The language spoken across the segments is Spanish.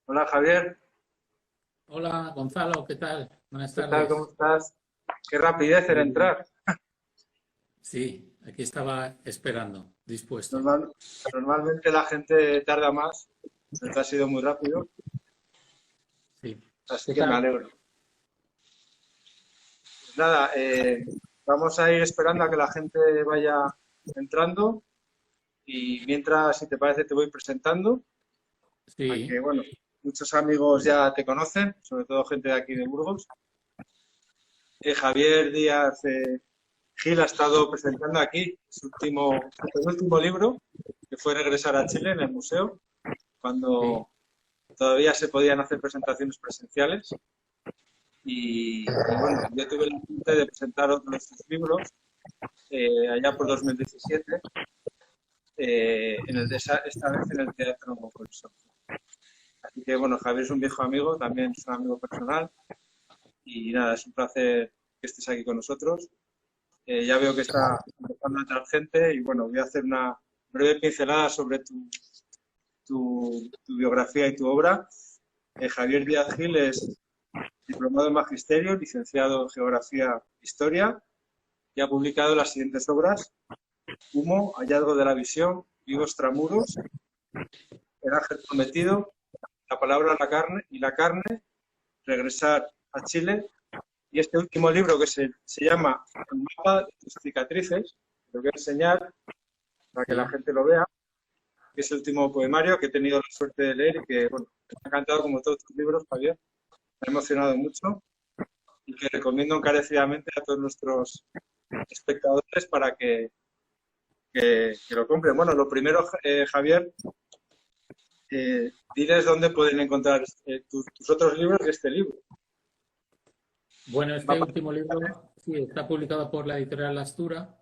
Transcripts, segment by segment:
Hola Javier, Hola Gonzalo, ¿qué tal? Buenas ¿qué tal? tardes. ¿Cómo estás? Qué rapidez en Muy bien. entrar. Sí, aquí estaba esperando, dispuesto. Normal- Normalmente la gente tarda más, pero ha sido muy rápido, Sí. así ¿Qué que me tal? alegro. Pues nada, vamos a ir esperando a que la gente vaya entrando y mientras, si te parece, te voy presentando, aunque Sí, bueno, muchos amigos ya te conocen, sobre todo gente de aquí de Burgos. Javier Díaz Gil ha estado presentando aquí su penúltimo libro, que fue Regresar a Chile en el museo, sí, cuando todavía se podían hacer presentaciones presenciales. Y bueno, yo tuve la suerte de presentar otro de sus libros allá por 2017, esta vez en el Teatro Colson. Así que bueno, Javier es un viejo amigo, también es un amigo personal. Y nada, es un placer que estés aquí con nosotros. Ya veo que está empezando a entrar gente y bueno, voy a hacer una breve pincelada sobre tu biografía y tu obra. Javier Díaz Gil es diplomado en Magisterio, licenciado en Geografía e Historia y ha publicado las siguientes obras: Humo, Hallazgo de la Visión, Vivos Tramuros, El Ángel Prometido, La Palabra a la Carne y la Carne, Regresar a Chile, y este último libro que se llama El Mapa de tus Cicatrices, lo voy a enseñar para que la sí. gente lo vea, que es el último poemario que he tenido la suerte de leer y que, bueno, me ha encantado como todos tus libros, Javier, me ha emocionado mucho y que recomiendo encarecidamente a todos nuestros espectadores para que lo compren. Bueno, lo primero, Javier, diles dónde pueden encontrar tus otros libros y este libro. Bueno, Va este a último libro sí está publicado por la editorial Lastura.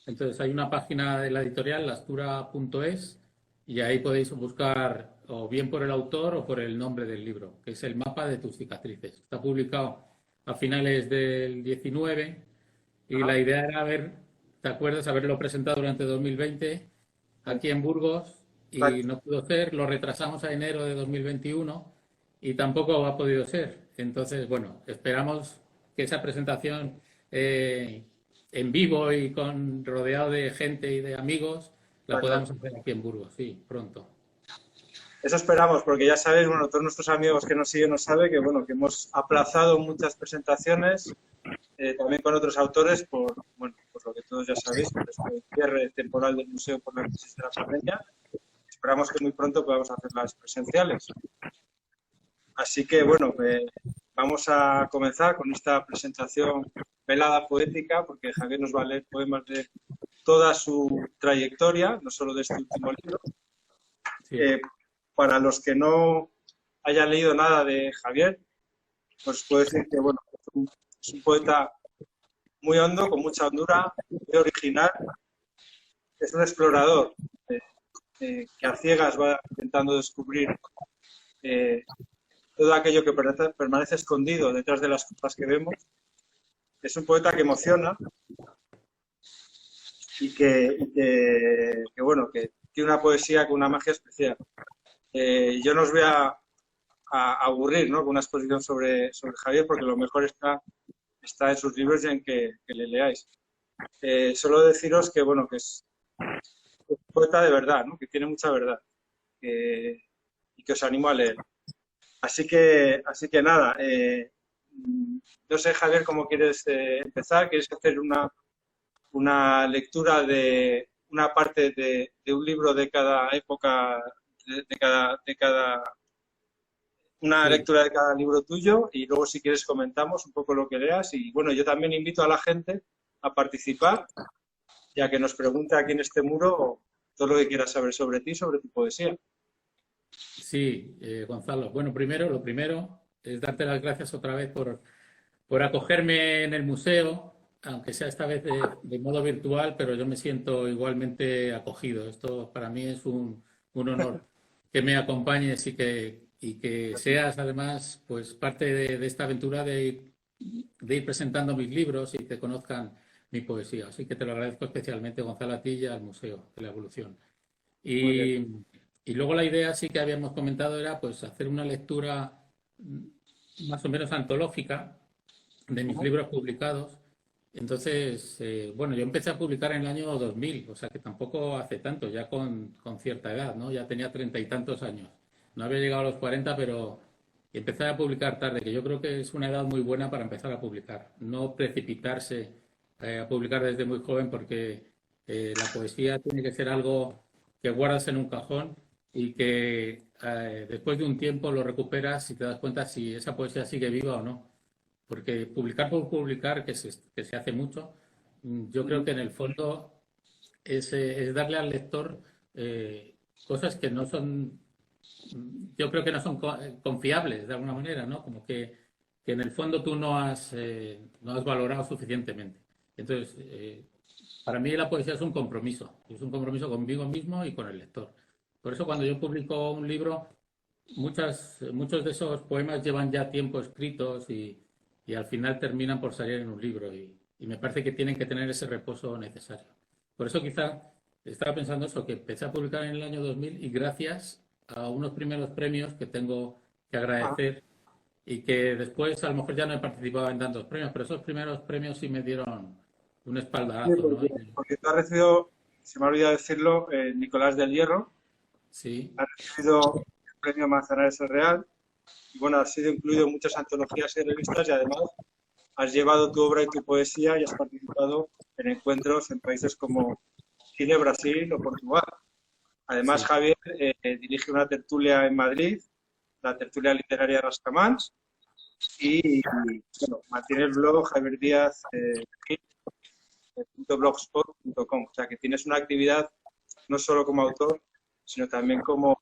Entonces hay una página de la editorial, lastura.es, y ahí podéis buscar o bien por el autor o por el nombre del libro, que es El mapa de tus cicatrices. Está publicado a finales del 19 y la pasar. idea era haber, ¿te acuerdas? Haberlo presentado durante 2020 aquí en Burgos y Exacto. no pudo ser, lo retrasamos a enero de 2021 y tampoco ha podido ser. Entonces, bueno, esperamos que esa presentación eh, en vivo y con rodeado de gente y de amigos la Está claro. podamos hacer aquí en Burgos, sí, pronto. Eso esperamos, porque ya sabéis, bueno, todos nuestros amigos que nos siguen nos saben que, bueno, que hemos aplazado muchas presentaciones, también con otros autores, bueno, por lo que todos ya sabéis, por este cierre temporal del museo por la crisis de la pandemia. Esperamos que muy pronto podamos hacerlas presenciales. Así que, bueno, vamos a comenzar con esta presentación velada poética, porque Javier nos va a leer poemas de toda su trayectoria, no solo de este último libro. Sí, Eh, para los que no hayan leído nada de Javier, pues puedo decir que, bueno, es un poeta muy hondo, con mucha hondura, muy original, es un explorador eh, que a ciegas va intentando descubrir eh, todo aquello que permanece escondido detrás de las cosas que vemos. Es un poeta que emociona y que, bueno, que tiene una poesía con una magia especial. Yo no os voy a aburrir, ¿no?, con una exposición sobre Javier, porque lo mejor está en sus libros y en que le leáis. Solo deciros que, bueno, que es un poeta de verdad, ¿no?, que tiene mucha verdad, y que os animo a leer. Así que nada, no sé, Javier, cómo quieres empezar. ¿Quieres hacer una lectura de una parte de un libro de cada época, una sí. lectura de cada libro tuyo, y luego, si quieres, comentamos un poco lo que leas? Y bueno, yo también invito a la gente a participar, ya que nos pregunte aquí en este muro todo lo que quiera saber sobre ti, sobre tu poesía. Sí, Gonzalo. Bueno, primero, lo primero es darte las gracias otra vez por acogerme en el museo, aunque sea esta vez de modo virtual, pero yo me siento igualmente acogido. Esto para mí es un honor que me acompañes y que seas además pues parte de esta aventura de ir presentando mis libros y que conozcan mi poesía. Así que te lo agradezco especialmente, Gonzalo, a ti y al Museo de la Evolución. Muy bien. Y, Y luego la idea sí que habíamos comentado era pues hacer una lectura más o menos antológica de mis Ujú. libros publicados. Entonces, bueno, yo empecé a publicar en el año 2000, o sea que tampoco hace tanto, ya con cierta edad, ¿no? Ya tenía 30 y tantos años. No había llegado a los 40, pero empecé a publicar tarde, que yo creo que es una edad muy buena para empezar a publicar. No precipitarse a publicar desde muy joven porque la poesía tiene que ser algo que guardas en un cajón y que después de un tiempo lo recuperas y te das cuenta si esa poesía sigue viva o no. Porque publicar por publicar, que se hace mucho, yo creo que en el fondo es darle al lector cosas que no son, yo creo que no son confiables de alguna manera, ¿no? Como que en el fondo tú no has valorado suficientemente. Entonces, para mí la poesía es un compromiso conmigo mismo y con el lector. Por eso cuando yo publico un libro, muchos de esos poemas llevan ya tiempo escritos y al final terminan por salir en un libro y me parece que tienen que tener ese reposo necesario. Por eso quizá estaba pensando eso, que empecé a publicar en el año 2000 y gracias a unos primeros premios que tengo que Ah, agradecer y que después a lo mejor ya no he participado en tantos premios, pero esos primeros premios sí me dieron un sí, espaldarazo, ¿no? porque tú has recibido, se me ha olvidado decirlo, Nicolás del Hierro, Sí, has recibido el premio Manzanares el Real, y bueno, has sido incluido en muchas antologías y revistas y además has llevado tu obra y tu poesía y has participado en encuentros en países como Chile, Brasil o Portugal. Además, sí, Javier dirige una tertulia en Madrid, la tertulia literaria Rascamans, y bueno, mantiene el blog Javier Díaz .blogspot.com. O sea que tienes una actividad no solo como autor, sino también como,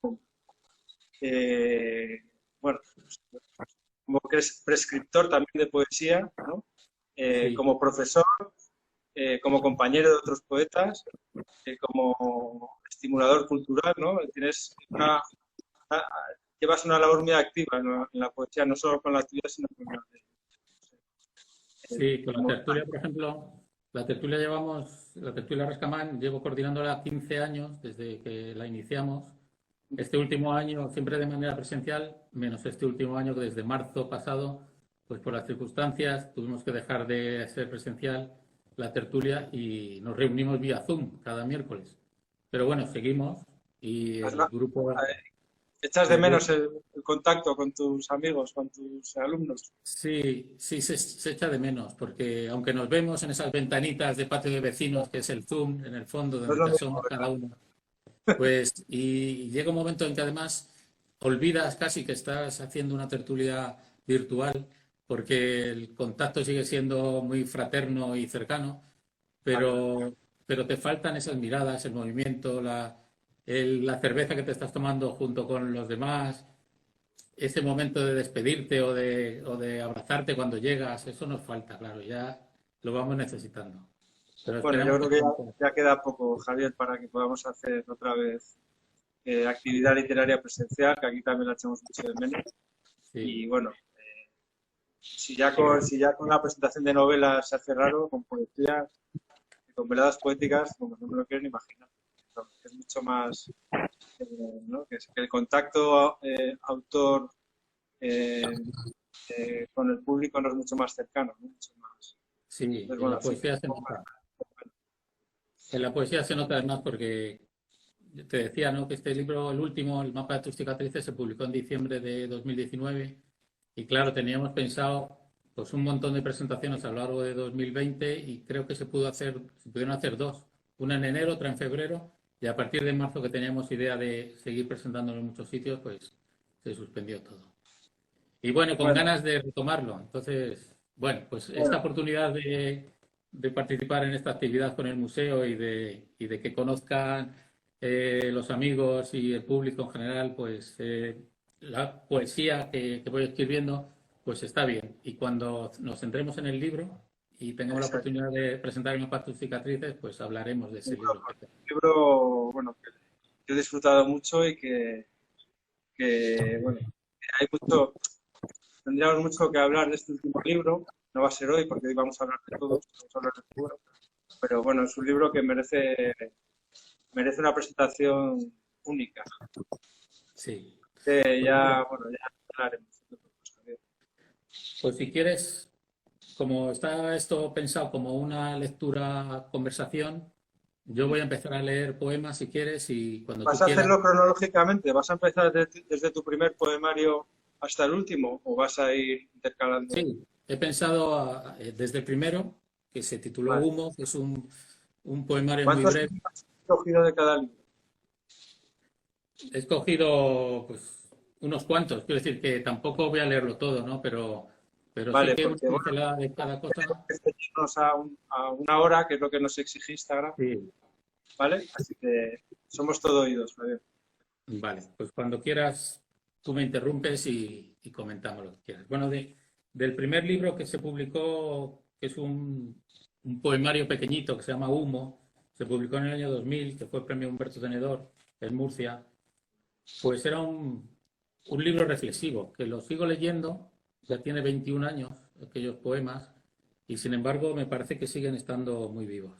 eh, bueno, como que eres prescriptor también de poesía, ¿no? sí. Como profesor, como compañero de otros poetas, como estimulador cultural, ¿no? Una- llevas una labor muy activa en la poesía, no solo con la tuya, sino con la Sí, con la como, tertulia, por ejemplo, la tertulia Rascamán, llevo coordinándola 15 años desde que la iniciamos. Este último año siempre de manera presencial, menos este último año que desde marzo pasado, pues por las circunstancias tuvimos que dejar de ser presencial la tertulia y nos reunimos vía Zoom cada miércoles. Pero bueno, seguimos y echas de el menos grupo el contacto con tus amigos, con tus alumnos. sí, sí se echa de menos, porque aunque nos vemos en esas ventanitas de patio de vecinos, que es el Zoom, en el fondo, No es donde lo te mismo, asomas cada ¿verdad? uno, pues, y llega un momento en que además olvidas casi que estás haciendo una tertulia virtual, porque el contacto sigue siendo muy fraterno y cercano, Está claro. pero te faltan esas miradas, el movimiento, la cerveza que te estás tomando junto con los demás, ese momento de despedirte o de abrazarte cuando llegas, eso nos falta, claro, ya lo vamos necesitando. Pero Bueno, yo esperamos que creo que pronto. ya queda poco, Javier, para que podamos hacer otra vez actividad literaria presencial, que aquí también la echamos mucho de menos. Sí, Y bueno, si ya con la presentación de novelas se hace raro, con poesía, con veladas poéticas, como no me lo quiero ni imaginar. No, es mucho más, ¿no? Que el contacto autor eh, con el público no es mucho más cercano, ¿no? Mucho más. sí, Entonces, en bueno, la sí que poesía se nota. En la poesía se nota además porque te decía, ¿no? Que este libro, el último, El mapa de tus cicatrices, se publicó en diciembre de 2019 y claro, teníamos pensado pues un montón de presentaciones a lo largo de 2020 y creo que se pudieron hacer dos, una en enero, otra en febrero y a partir de marzo que teníamos idea de seguir presentándolo en muchos sitios, pues se suspendió todo. Y bueno, con bueno, ganas de retomarlo. Entonces, bueno, pues esta bueno, oportunidad de participar en esta actividad con el museo y de que conozcan los amigos y el público en general, pues la poesía que voy escribiendo, pues está bien. Y cuando nos centremos en el libro y tengamos la exacto. oportunidad de presentar el mapa de tus cicatrices, pues hablaremos de ese libro. Un libro, bueno, que yo he disfrutado mucho y que, bueno, hay mucho, tendríamos mucho que hablar de este último libro. No va a ser hoy porque hoy vamos a hablar de todos, vamos a hablar del libro. Pero bueno, es un libro que merece una presentación única. Sí. Ya, bueno, ya hablaremos. Pues si quieres, como está esto pensado como una lectura conversación, yo voy a empezar a leer poemas si quieres y cuando ¿Vas tú a quieras. hacerlo cronológicamente? ¿Vas a empezar desde tu primer poemario hasta el último o vas a ir intercalando? Sí, he pensado desde el primero, que se tituló Vale. Humo, que es un poemario muy ¿Cuántos breve. has escogido de cada libro? He escogido pues unos cuantos, quiero decir que tampoco voy a leerlo todo, ¿no? Pero sí Vale, que una porque bueno, pincelada de cada cosa. que ceñirnos a una hora, que es lo que nos exige Instagram, Sí. ¿vale? Así que somos todo oídos, Javier. Vale, pues cuando quieras tú me interrumpes y comentamos lo que quieras. Bueno, del primer libro que se publicó, que es un poemario pequeñito que se llama Humo, se publicó en el año 2000, que fue premio Humberto Tenedor en Murcia, pues era un libro reflexivo, que lo sigo leyendo, ya tiene 21 años, aquellos poemas, y sin embargo me parece que siguen estando muy vivos.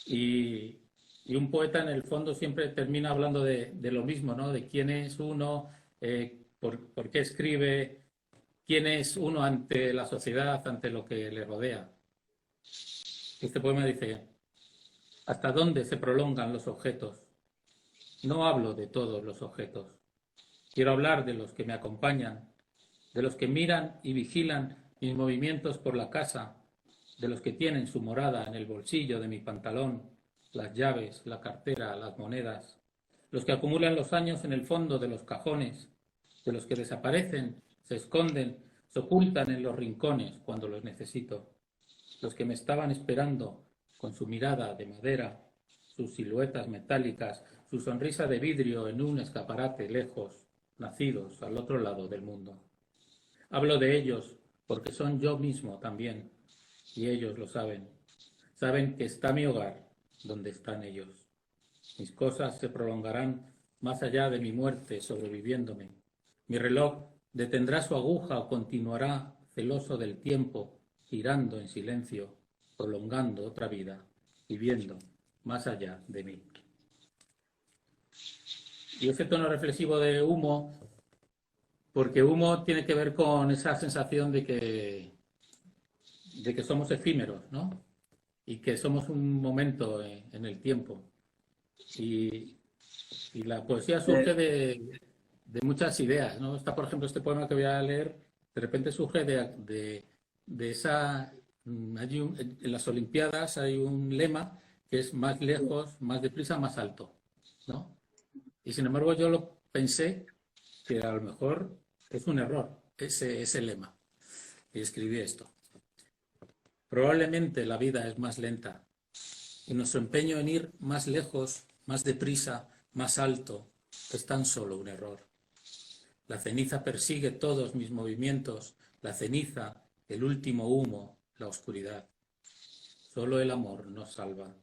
Y, y un poeta en el fondo siempre termina hablando de lo mismo, ¿no? De quién es uno, por qué escribe, quién es uno ante la sociedad, ante lo que le rodea. Este poema dice, ¿hasta dónde se prolongan los objetos? No hablo de todos los objetos. Quiero hablar de los que me acompañan, de los que miran y vigilan mis movimientos por la casa, de los que tienen su morada en el bolsillo de mi pantalón, las llaves, la cartera, las monedas, los que acumulan los años en el fondo de los cajones, de los que desaparecen, se esconden, se ocultan en los rincones cuando los necesito, los que me estaban esperando con su mirada de madera, sus siluetas metálicas, su sonrisa de vidrio en un escaparate lejos, nacidos al otro lado del mundo. Hablo de ellos porque son yo mismo también, y ellos lo saben. Saben que está mi hogar, donde están ellos. Mis cosas se prolongarán más allá de mi muerte sobreviviéndome. Mi reloj detendrá su aguja o continuará celoso del tiempo, girando en silencio, prolongando otra vida, viviendo más allá de mí. Y ese tono reflexivo de humo, porque humo tiene que ver con esa sensación de que somos efímeros, ¿no? Y que somos un momento en el tiempo. Y, y la poesía Eh, surge de muchas ideas, ¿no? Está, por ejemplo, este poema que voy a leer, de repente surge de esa... en las Olimpiadas hay un lema que es más lejos, más deprisa, más alto, ¿no? Y sin embargo yo lo pensé que a lo mejor es un error ese lema. Y escribí esto. Probablemente la vida es más lenta y nuestro empeño en ir más lejos, más deprisa, más alto, es tan solo un error. La ceniza persigue todos mis movimientos, la ceniza, el último humo, la oscuridad. Solo el amor nos salva.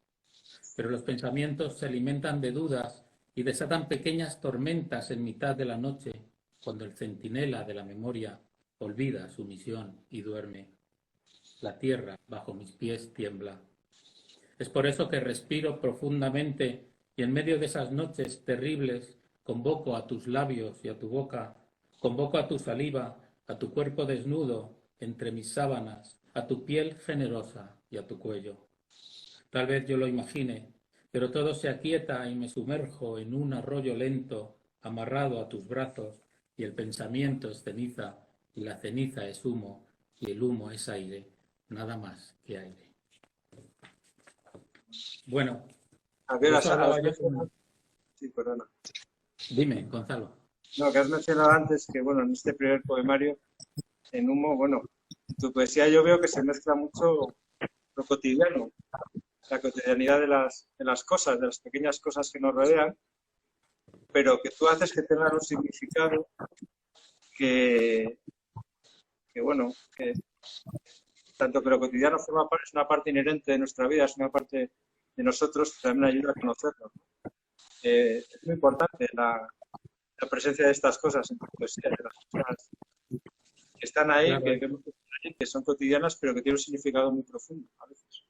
Pero los pensamientos se alimentan de dudas y desatan pequeñas tormentas en mitad de la noche, cuando el centinela de la memoria olvida su misión y duerme. La tierra bajo mis pies tiembla. Es por eso que respiro profundamente y en medio de esas noches terribles convoco a tus labios y a tu boca, convoco a tu saliva, a tu cuerpo desnudo entre mis sábanas, a tu piel generosa y a tu cuello. Tal vez yo lo imagine, pero todo se aquieta y me sumerjo en un arroyo lento, amarrado a tus brazos, y el pensamiento es ceniza, y la ceniza es humo, y el humo es aire, nada más que aire. Bueno, Javier, de eso has hablaba yo. mencionado, sí, perdona. Dime, Gonzalo. No, que has mencionado antes que, bueno, en este primer poemario, en Humo, bueno, en tu poesía yo veo que se mezcla mucho lo cotidiano, la cotidianidad de las cosas, de las pequeñas cosas que nos rodean, pero que tú haces que tengan un significado que, bueno, que tanto que lo cotidiano forma parte, es una parte inherente de nuestra vida, es una parte de nosotros que también ayuda a conocernos. Es muy importante la presencia de estas cosas en tu poesía, de las cosas que están ahí, Claro, que son cotidianas, pero que tienen un significado muy profundo a veces.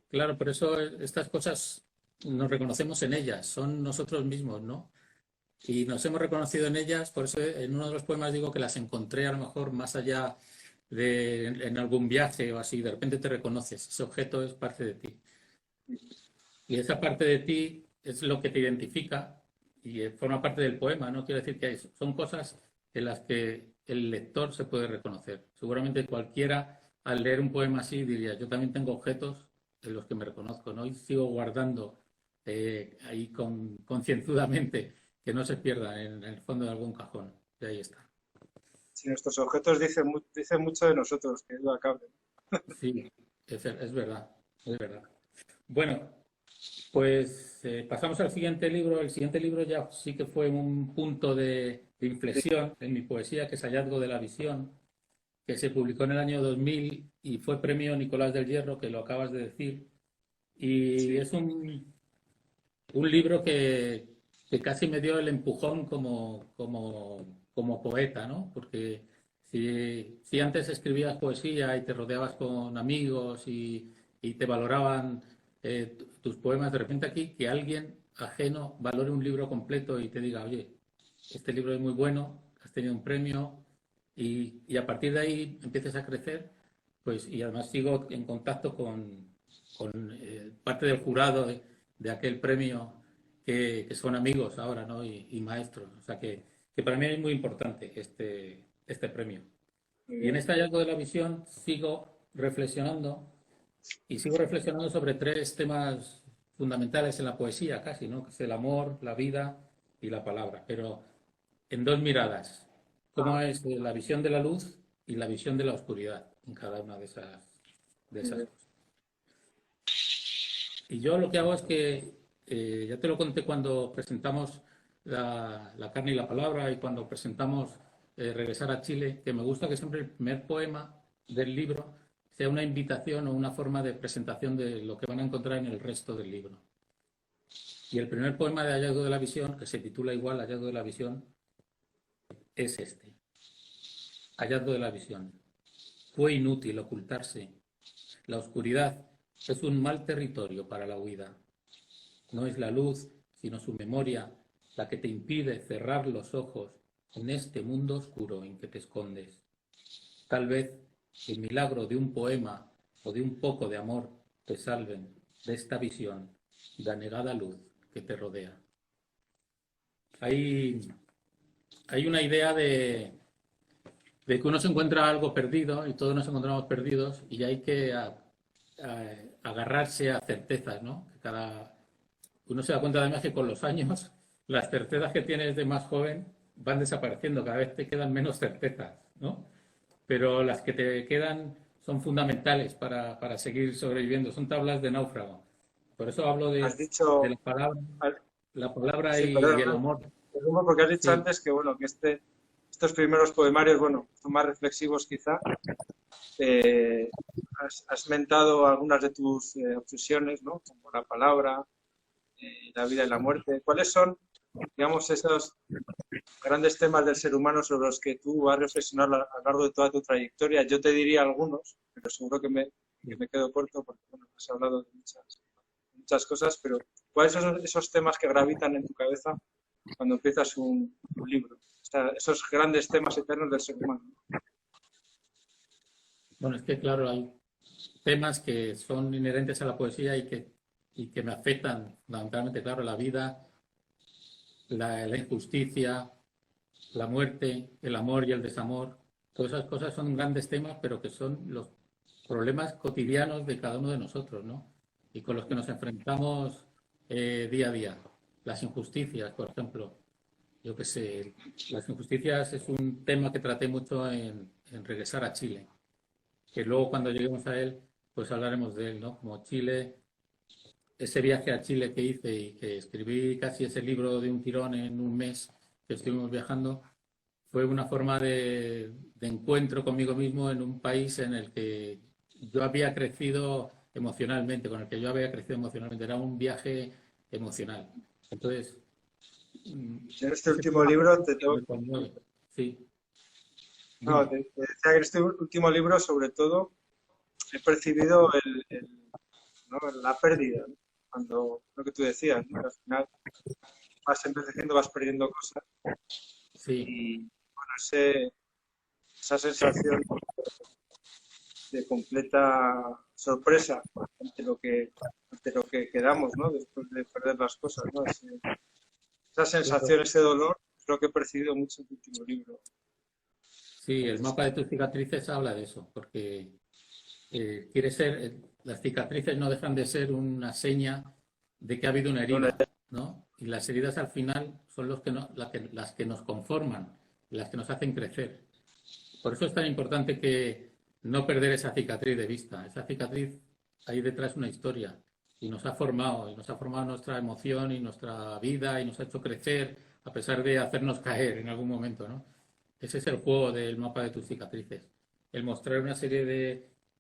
claro, por eso estas cosas nos reconocemos en ellas, son nosotros mismos, ¿no? Y nos hemos reconocido en ellas, por eso en uno de los poemas digo que las encontré a lo mejor más allá de en algún viaje o así, de repente te reconoces, ese objeto es parte de ti. Y esa parte de ti es lo que te identifica y forma parte del poema, ¿no? Quiero decir que son cosas en las que el lector se puede reconocer. Seguramente cualquiera al leer un poema así diría, yo también tengo objetos en los que me reconozco, ¿no? Y sigo guardando ahí concienzudamente que no se pierdan en el fondo de algún cajón. Y ahí está. Si nuestros objetos dicen mucho de nosotros, que duda cabe. Sí, es verdad, es verdad. Bueno, pues pasamos al siguiente libro. El siguiente libro ya sí que fue un punto de inflexión en mi poesía, que es Hallazgo de la Visión, que se publicó en el año 2000 y fue premio Nicolás del Hierro, que lo acabas de decir. Y Sí, es un libro que casi me dio el empujón como poeta, ¿no? Porque si antes escribías poesía y te rodeabas con amigos y te valoraban tus poemas, de repente aquí que alguien ajeno valore un libro completo y te diga, oye, este libro es muy bueno, has tenido un premio y a partir de ahí empieces a crecer, pues y además sigo en contacto con parte del jurado de aquel premio que son amigos ahora, ¿no? Y maestros. O sea que para mí es muy importante este premio. muy Y en bien. este hallazgo de la visión sigo reflexionando sobre tres temas fundamentales en la poesía casi, ¿no? Que es el amor, la vida y la palabra, pero en dos miradas. Cómo Ajá, es la visión de la luz y la visión de la oscuridad en cada una de muy esas bien. cosas. Y yo lo que hago es que, ya te lo conté cuando presentamos la carne y la palabra y cuando presentamos Regresar a Chile, que me gusta que siempre el primer poema del libro sea una invitación o una forma de presentación de lo que van a encontrar en el resto del libro. Y el primer poema de Hallazgo de la Visión, que se titula igual Hallazgo de la Visión, es este. Hallazgo de la Visión. Fue inútil ocultarse. La oscuridad es un mal territorio para la huida. No es la luz, sino su memoria, la que te impide cerrar los ojos en este mundo oscuro en que te escondes. Tal vez el milagro de un poema o de un poco de amor te salven de esta visión, de anegada luz que te rodea. Hay, hay una idea de que uno se encuentra algo perdido y todos nos encontramos perdidos y hay que agarrarse a certezas, ¿no? Uno se da cuenta además que con los años las certezas que tienes de más joven van desapareciendo, cada vez te quedan menos certezas, ¿no? Pero las que te quedan son fundamentales para seguir sobreviviendo, son tablas de náufrago. Por eso hablo Has de dicho, la palabra sí, y el perdón, amor. perdón, porque has dicho Sí, antes que, bueno, que estos primeros poemarios, bueno, son más reflexivos quizá. Has mentado algunas de tus obsesiones, ¿no? Como la palabra, la vida y la muerte. ¿Cuáles son, digamos, esos grandes temas del ser humano sobre los que tú has reflexionado a lo largo de toda tu trayectoria? Yo te diría algunos, pero seguro que me quedo corto porque, bueno, has hablado de muchas cosas, pero ¿cuáles son esos temas que gravitan en tu cabeza cuando empiezas un libro? O sea, esos grandes temas eternos del ser humano. bueno, es que claro, hay temas que son inherentes a la poesía y que me afectan fundamentalmente, claro, la vida, la injusticia, la muerte, el amor y el desamor. Todas esas cosas son grandes temas, pero que son los problemas cotidianos de cada uno de nosotros, ¿no? Y con los que nos enfrentamos día a día. Las injusticias, por ejemplo. Yo qué sé, las injusticias es un tema que traté mucho en Regresar a Chile, que luego cuando lleguemos a él, pues hablaremos de él, ¿no? Como Chile, ese viaje a Chile que hice y que escribí casi ese libro de un tirón en un mes que estuvimos viajando, fue una forma de encuentro conmigo mismo en un país en el que yo había crecido emocionalmente, con el que yo había crecido emocionalmente. Era un viaje emocional. Entonces, En este ese último tema libro me conmueve. Sí, no, dime. te decía que en este último libro, sobre todo, he percibido ¿no? la pérdida, ¿no? cuando lo que tú decías, ¿no? Al final vas envejeciendo, vas perdiendo cosas Sí, y bueno, esa sensación de completa sorpresa ante lo que quedamos, ¿no? Después de perder las cosas, ¿no? Esa claro. sensación, ese dolor, es lo que he percibido mucho en tu último libro. Sí, el mapa de tus cicatrices habla de eso, porque quiere ser, las cicatrices no dejan de ser una seña de que ha habido una Bueno, herida, ¿no? Y las heridas al final son los que las que nos conforman, las que nos hacen crecer. Por eso es tan importante que no perder esa cicatriz de vista. Esa cicatriz, ahí detrás una historia y nos ha formado nuestra emoción y nuestra vida y nos ha hecho crecer a pesar de hacernos caer en algún momento, ¿no? Ese es el juego del mapa de tus cicatrices. El mostrar una serie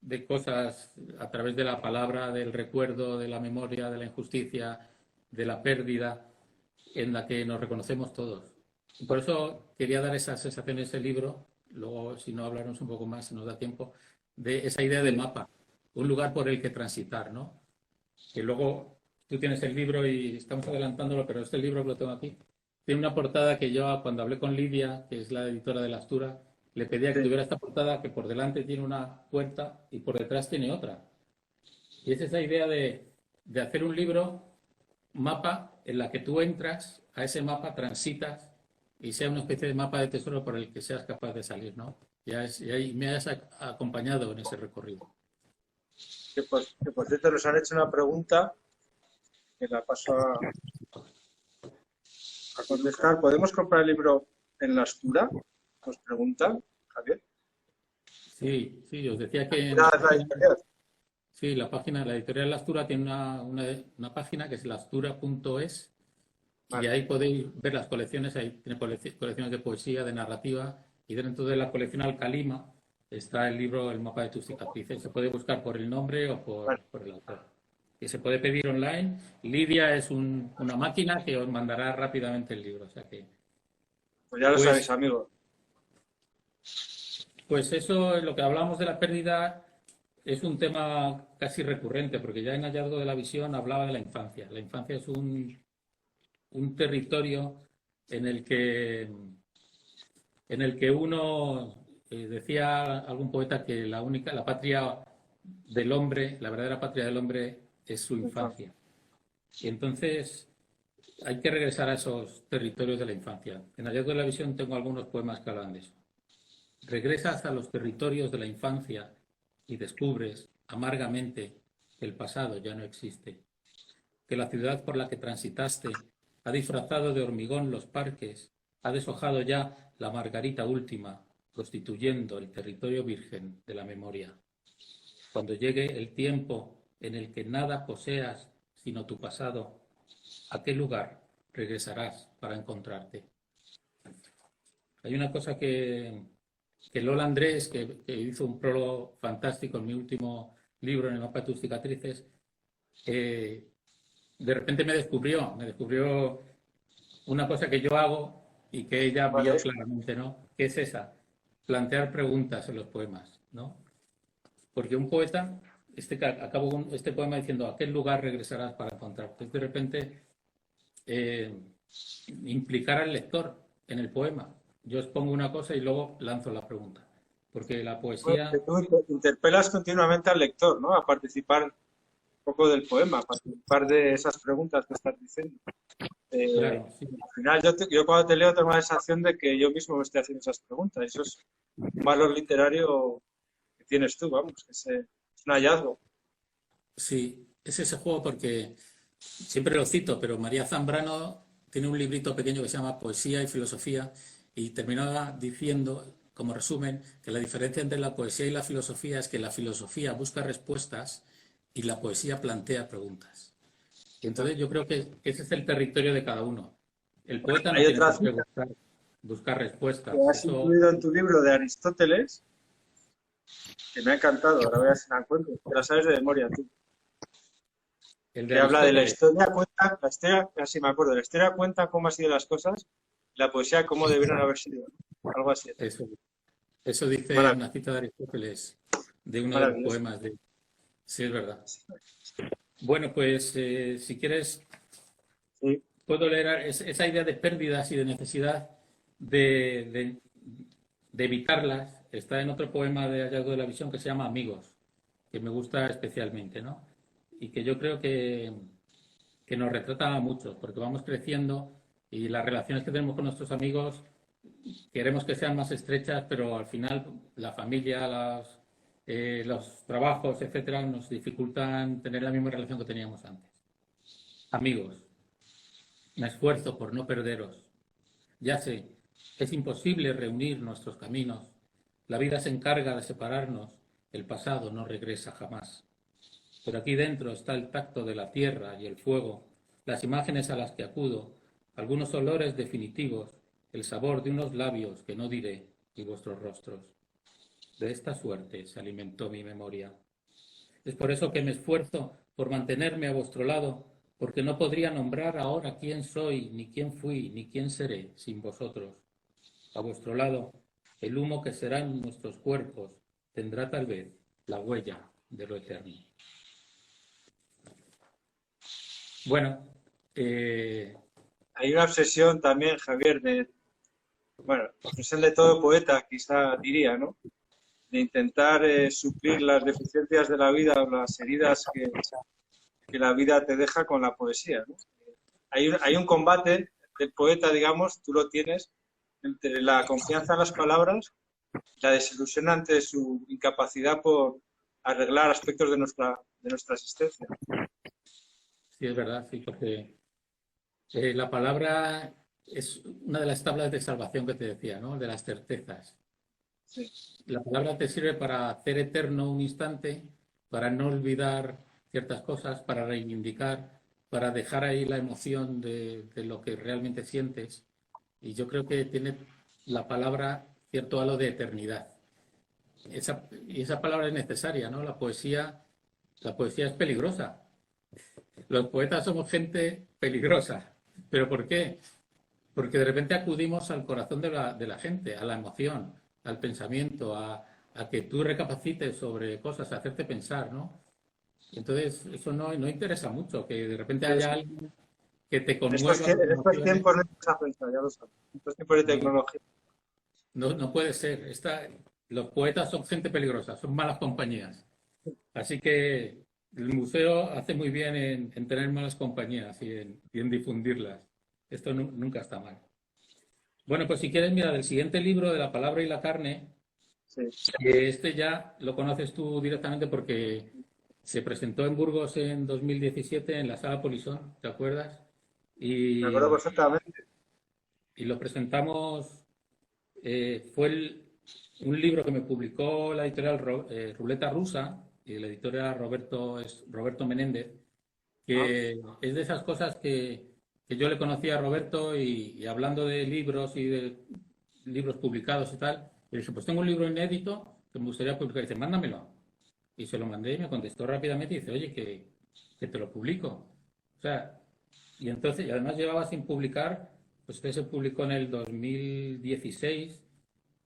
de cosas a través de la palabra, del recuerdo, de la memoria, de la injusticia, de la pérdida, en la que nos reconocemos todos. Y por eso quería dar esa sensación en ese libro, luego si no hablaremos un poco más, si nos da tiempo, de esa idea de sí. mapa, un lugar por el que transitar, ¿no? Que luego tú tienes el libro y estamos adelantándolo, pero este libro que lo tengo aquí, tiene una portada que yo cuando hablé con Lidia, que es la editora de La Astura, le pedía que Sí. tuviera esta portada que por delante tiene una puerta y por detrás tiene otra. Y es esa idea de hacer un libro mapa en la que tú entras a ese mapa, transitas y sea una especie de mapa de tesoro por el que seas capaz de salir, ¿no? Y ahí me has acompañado en ese recorrido. Que por cierto nos han hecho una pregunta que la paso a contestar. ¿Podemos comprar el libro en la Astura? Nos pregunta Javier. Sí, sí, os decía que en Astura la es la página, editorial. sí, la página, la editorial La Astura tiene una página que es lastura.es y Vale. ahí podéis ver las colecciones, ahí tiene colecciones de poesía, de narrativa y dentro de la colección Alcalima está el libro El mapa de tus cicatrices. Se puede buscar por el nombre o Vale. por el autor. Y se puede pedir online. Lidia es una máquina que os mandará rápidamente el libro. O sea que, Pues ya lo sabéis, pues, amigos. pues eso, lo que hablamos de la pérdida es un tema casi recurrente, porque ya en Hallazgo de la Visión hablaba de la infancia. La infancia es un territorio en el que uno decía algún poeta que la patria del hombre, la verdadera patria del hombre es su infancia. Y entonces hay que regresar a esos territorios de la infancia. En Hallazgo de la Visión tengo algunos poemas que hablan de eso. Regresas a los territorios de la infancia y descubres amargamente que el pasado ya no existe, que la ciudad por la que transitaste ha disfrazado de hormigón los parques, ha deshojado ya la margarita última, constituyendo el territorio virgen de la memoria. Cuando llegue el tiempo en el que nada poseas sino tu pasado, ¿a qué lugar regresarás para encontrarte? Hay una cosa que Lola Andrés, que hizo un prólogo fantástico en mi último libro, en el mapa de tus cicatrices, de repente me descubrió una cosa que yo hago y que ella vio Vale. claramente, ¿no? Que es esa, plantear preguntas en los poemas, ¿no? Porque un poeta, acabo con este poema diciendo, ¿a qué lugar regresarás para encontrarte? De repente, eh, implicar al lector en el poema. Yo expongo una cosa y luego lanzo la pregunta. Porque la Bueno, que poesía, tú interpelas continuamente al lector, ¿no? A participar un poco del poema, a participar de esas preguntas que estás diciendo. claro, sí, Al final, yo cuando te leo tengo la sensación de que yo mismo me estoy haciendo esas preguntas. Eso es un valor literario que tienes tú, vamos, que es un hallazgo. sí, es ese juego porque siempre lo cito, pero María Zambrano tiene un librito pequeño que se llama Poesía y Filosofía y terminaba diciendo, como resumen, que la diferencia entre la poesía y la filosofía es que la filosofía busca respuestas y la poesía plantea preguntas. Y entonces yo creo que ese es el territorio de cada uno. El poeta no Hay tiene otra por qué cita buscar que respuestas. has Eso, incluido en tu libro de Aristóteles, que me ha encantado, ahora voy a ver si la encuentro, que la sabes de memoria tú, el de que habla de la Aristóteles, historia, cuenta, la historia, casi me acuerdo, la historia cuenta cómo han sido las cosas, la poesía cómo debieron haber sido, ¿no? Algo así. eso, eso dice Marav- una cita de Aristóteles de uno de los Maravilloso. poemas de... Sí, es verdad. Bueno, pues si quieres, Sí. puedo leer esa idea de pérdidas y de necesidad de, de- de evitarlas. Está en otro poema de Hallazgo de la Visión que se llama Amigos, que me gusta especialmente, ¿no? Y que yo creo que nos retrata mucho, porque vamos creciendo y las relaciones que tenemos con nuestros amigos queremos que sean más estrechas, pero al final la familia, los trabajos, etcétera, nos dificultan tener la misma relación que teníamos antes. Amigos, me esfuerzo por no perderos. Ya sé, es imposible reunir nuestros caminos. La vida se encarga de separarnos. El pasado no regresa jamás. Pero aquí dentro está el tacto de la tierra y el fuego, las imágenes a las que acudo, algunos olores definitivos, el sabor de unos labios que no diré y vuestros rostros. De esta suerte se alimentó mi memoria. Es por eso que me esfuerzo por mantenerme a vuestro lado, porque no podría nombrar ahora quién soy, ni quién fui, ni quién seré sin vosotros. A vuestro lado, el humo que serán nuestros cuerpos tendrá tal vez la huella de lo eterno. Bueno, Hay una obsesión también, Javier, bueno, obsesión de todo poeta, quizá diría, ¿no? De intentar suplir las deficiencias de la vida o las heridas que la vida te deja con la poesía, ¿no? Hay un combate del poeta, digamos, tú lo tienes, entre la confianza en las palabras, la desilusión ante su incapacidad por arreglar aspectos de nuestra existencia. sí es verdad, sí, porque la palabra es una de las tablas de salvación que te decía, ¿no? De las certezas. Sí. La palabra te sirve para hacer eterno un instante, para no olvidar ciertas cosas, para reivindicar, para dejar ahí la emoción de lo que realmente sientes. Y yo creo que tiene la palabra cierto halo de eternidad. Y esa palabra es necesaria, ¿no? La poesía es peligrosa. Los poetas somos gente peligrosa. ¿Pero por qué? Porque de repente acudimos al corazón de la gente, a la emoción, al pensamiento, a que tú recapacites sobre cosas, a hacerte pensar, ¿no? Y entonces eso no interesa mucho, que de repente haya alguien que te conmueva tus En estos emociones. tiempos no hay mucha prensa, ya lo sabes. En estos tiempos de No, tecnología. no puede ser. Los poetas son gente peligrosa, son malas compañías. Así que el museo hace muy bien en tener malas compañías y en difundirlas. Esto nunca está mal. Bueno, pues si quieres, mira, del siguiente libro, de La palabra y la carne, Sí. que este ya lo conoces tú directamente porque se presentó en Burgos en 2017 en la Sala Polisón, ¿te acuerdas? Me acuerdo Y, perfectamente. y lo presentamos, fue un libro que me publicó la editorial Ruleta Rusa, y la editora es Roberto Menéndez, Ah, que es de esas cosas que yo le conocí a Roberto y hablando de libros y de libros publicados y tal, le dije, pues tengo un libro inédito que me gustaría publicar. Y dice, mándamelo. Y se lo mandé y me contestó rápidamente y dice, oye, que te lo publico. O sea, y entonces, y además llevaba sin publicar, pues que se publicó en el 2016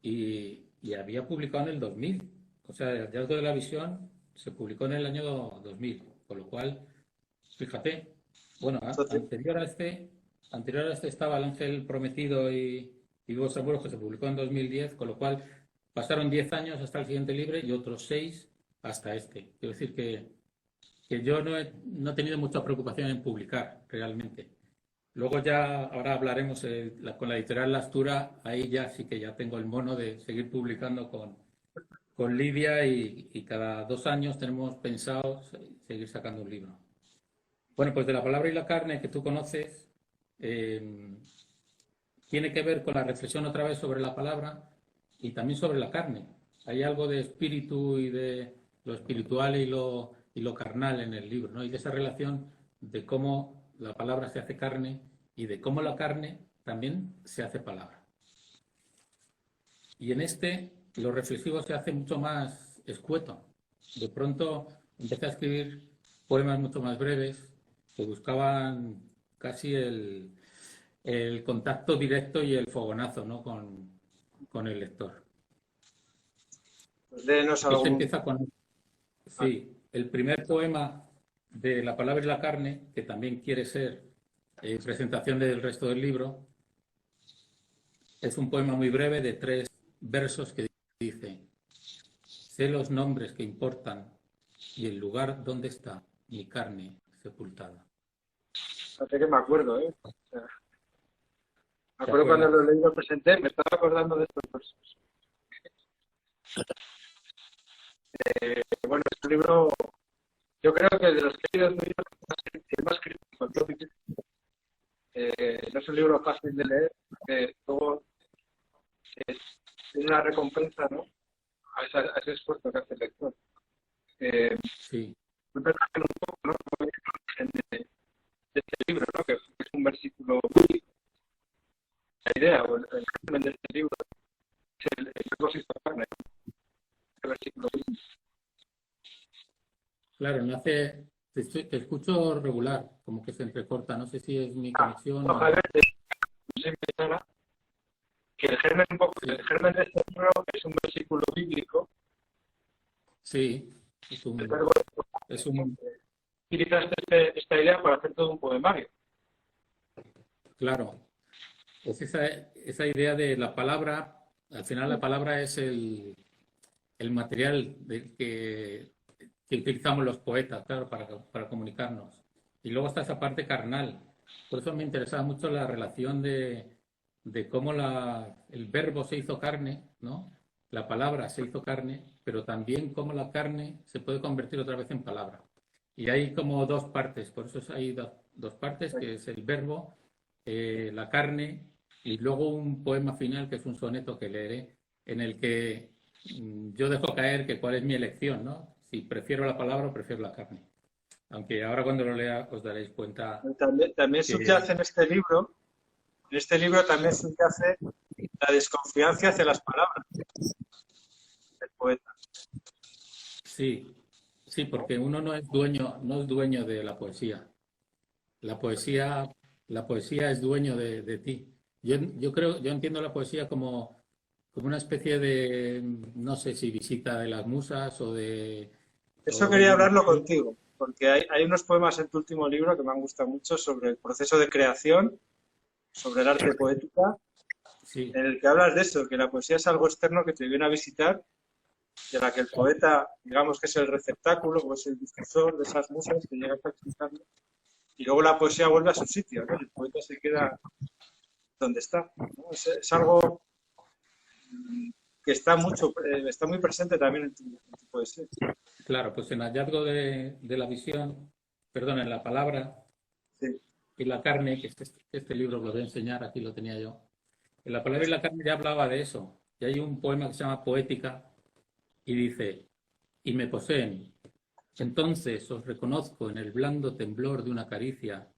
y había publicado en el 2000. O sea, el Hallazgo de la Visión se publicó en el año 2000, con lo cual, fíjate, bueno, entonces, anterior a este estaba El Ángel Prometido y Vivos Seguros, que se publicó en 2010, con lo cual pasaron 10 años hasta el siguiente libre y otros 6 hasta este. Quiero decir que yo no he tenido mucha preocupación en publicar realmente. Luego ya, ahora hablaremos con la editorial Lastura, ahí ya sí que ya tengo el mono de seguir publicando con Lidia y cada 2 años tenemos pensado seguir sacando un libro. Bueno, pues de La palabra y la carne que tú conoces, eh, tiene que ver con la reflexión otra vez sobre la palabra y también sobre la carne. Hay algo de espíritu y de lo espiritual y lo carnal en el libro, ¿no? Y de esa relación de cómo la palabra se hace carne y de cómo la carne también se hace palabra. Y en este, lo reflexivo se hace mucho más escueto. De pronto empecé a escribir poemas mucho más breves que buscaban casi el contacto directo y el fogonazo, ¿no? Con el lector. pues léenos Este algún. empieza con, sí, el primer poema de La palabra y la carne, que también quiere ser presentación del resto del libro. Es un poema muy breve de 3 versos que dice: sé los nombres que importan y el lugar donde está mi carne sepultada. Fíjate que me acuerdo, ¿eh? O sea, me ¿Te acuerdo cuando acuerdas? lo leí, lo presenté, me estaba acordando de estos versos. Bueno, este libro, yo creo que de los que he leído es el más crítico. No es un libro fácil de leer, que luego es una recompensa, ¿no? A ese esfuerzo que hace el lector. Sí, Cuenta también un poco, ¿no? Como es el origen de este libro, ¿no? Que es un versículo, la idea o el germen de este libro es el verbo se hizo carne, el versículo. claro, te escucho regular, como que se entrecorta. No sé si es mi conexión Ojalá o... no se me que el germen, un poco, Sí, el germen de este libro es un versículo bíblico. sí, El verbo es un, utilizaste esta idea para hacer todo un poemario. claro, es esa idea de la palabra. Al final la palabra es el material que utilizamos los poetas, claro, para comunicarnos. Y luego está esa parte carnal. Por eso me interesaba mucho la relación de cómo el verbo se hizo carne, ¿no? La palabra se hizo carne, pero también cómo la carne se puede convertir otra vez en palabra. Y hay como 2 partes, por eso hay dos partes, que es el verbo, la carne, y luego un poema final, que es un soneto que leeré, en el que yo dejo caer que cuál es mi elección, ¿no? Si prefiero la palabra o prefiero la carne. Aunque ahora cuando lo lea os daréis cuenta También que subyace en este libro también subyace la desconfianza hacia las palabras del poeta. sí, sí, ¿No? porque uno no es dueño de la poesía. La poesía, la poesía es dueño de ti. Yo entiendo la poesía como una especie de, no sé si visita de las musas Eso o de quería una hablarlo intuición. contigo, porque hay unos poemas en tu último libro que me han gustado mucho sobre el proceso de creación, sobre el arte poética, Sí, en el que hablas de eso, que la poesía es algo externo que te viene a visitar, de la que el poeta, digamos que es el receptáculo o es el difusor de esas musas que llegas a explicarlo, y luego la poesía vuelve a su sitio, ¿no? Y el poeta se queda donde está, ¿no? Es algo que está muy presente también en tu poesía. claro, pues en hallazgo de la visión, perdón, en la palabra Sí, y la carne, que este libro lo voy a enseñar, aquí lo tenía yo. En la palabra y la carne ya hablaba de eso. Y hay un poema que se llama Poética y dice: y me poseen. Entonces os reconozco en el blando temblor de una caricia,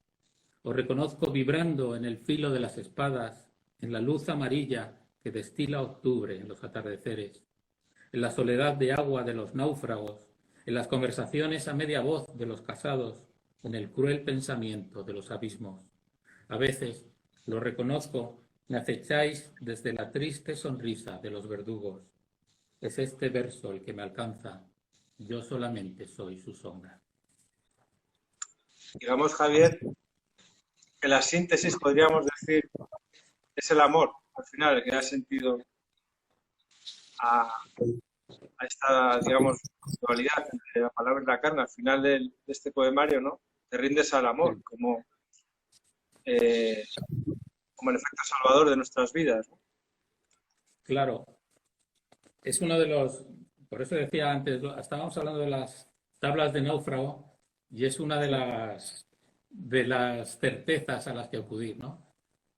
os reconozco vibrando en el filo de las espadas, en la luz amarilla que destila octubre en los atardeceres, en la soledad de agua de los náufragos, en las conversaciones a media voz de los casados, en el cruel pensamiento de los abismos. A veces, lo reconozco, me acecháis desde la triste sonrisa de los verdugos. Es este verso el que me alcanza. Yo solamente soy su sombra. digamos, Javier, que la síntesis podríamos decir es el amor, al final, el que da sentido a esta, digamos, dualidad entre la palabra y la carne. Al final de este poemario, ¿no? Te rindes al amor eh, como el efecto salvador de nuestras vidas, ¿no? Claro, es uno de los, por eso decía antes, estábamos hablando de las tablas de náufrago y es una Sí, de las certezas a las que acudir, ¿no?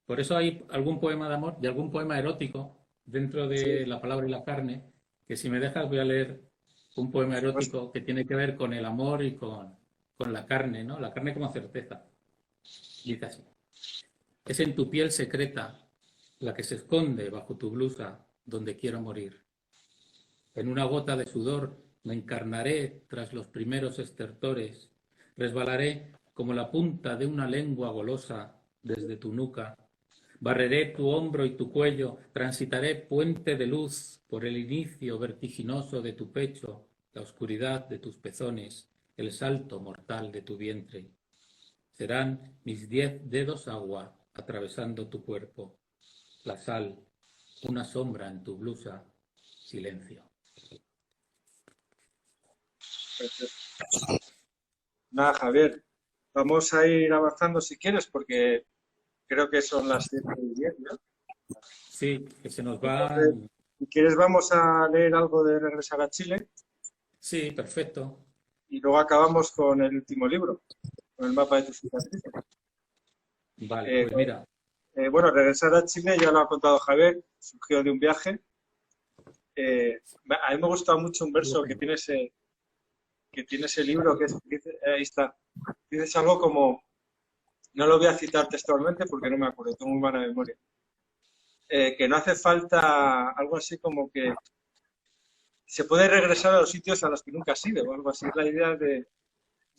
Por eso hay algún poema de amor y algún poema erótico dentro de sí, la palabra y la carne, que si me dejas voy a leer un poema por supuesto. erótico que tiene que ver con el amor y con la carne, ¿no? La carne como certeza. Dice así: es en tu piel secreta, la que se esconde bajo tu blusa, donde quiero morir. En una gota de sudor me encarnaré tras los primeros estertores, resbalaré como la punta de una lengua golosa desde tu nuca, barreré tu hombro y tu cuello, transitaré puente de luz por el inicio vertiginoso de tu pecho, la oscuridad de tus pezones, el salto mortal de tu vientre. Serán mis 10 dedos agua atravesando tu cuerpo. La sal, una sombra en tu blusa, silencio. Nada, Javier, vamos a ir avanzando si quieres, porque creo que son las 7:10, ¿no? Sí, que se nos Entonces, van. si quieres, vamos a leer algo de Regresar a Chile Sí, perfecto. y luego acabamos con el último libro, con el mapa de tus cicatrices. Vale, Eh, pues mira, bueno, Regresar a Chile, ya lo ha contado Javier, surgió de un viaje. A mí me gusta mucho un verso que tiene ese libro, ahí está. Dices algo como, no lo voy a citar textualmente porque no me acuerdo, tengo muy mala memoria. Que no hace falta algo así como que se puede regresar a los sitios a los que nunca has ido, o algo así. Es la idea de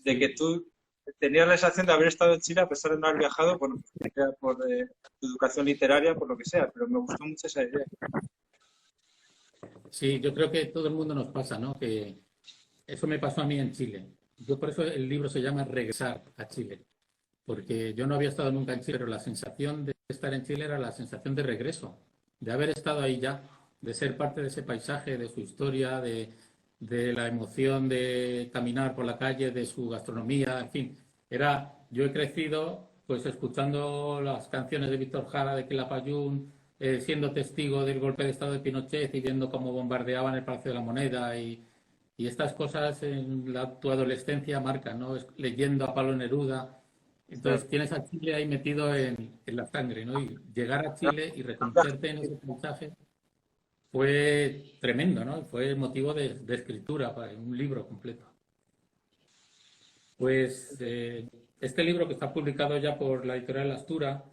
que sí, tú tenías la sensación de haber estado en Chile a pesar de no haber viajado, bueno, pues, sea por tu educación literaria, por lo que sea, pero me gustó mucho esa idea. sí, yo creo que todo el mundo nos pasa, ¿no? Que eso me pasó a mí en Chile. Yo por eso el libro se llama Regresar a Chile, porque yo no había estado nunca en Chile, pero la sensación de estar en Chile era la sensación de regreso, de haber estado ahí ya, de ser parte de ese paisaje, de su historia, de la emoción de caminar por la calle, de su gastronomía, en fin. Yo he crecido pues escuchando las canciones de Víctor Jara, de Quilapayún, siendo testigo del golpe de Estado de Pinochet y viendo cómo bombardeaban el Palacio de la Moneda y estas cosas en tu adolescencia marcan, ¿no? Leyendo a Pablo Neruda. Claro. Entonces tienes a Chile ahí metido en la sangre, ¿no? Y llegar a Chile y reconocerte en ese paisaje fue tremendo, ¿no? Fue motivo de escritura para un libro completo. Pues este libro que está publicado ya por la editorial Astura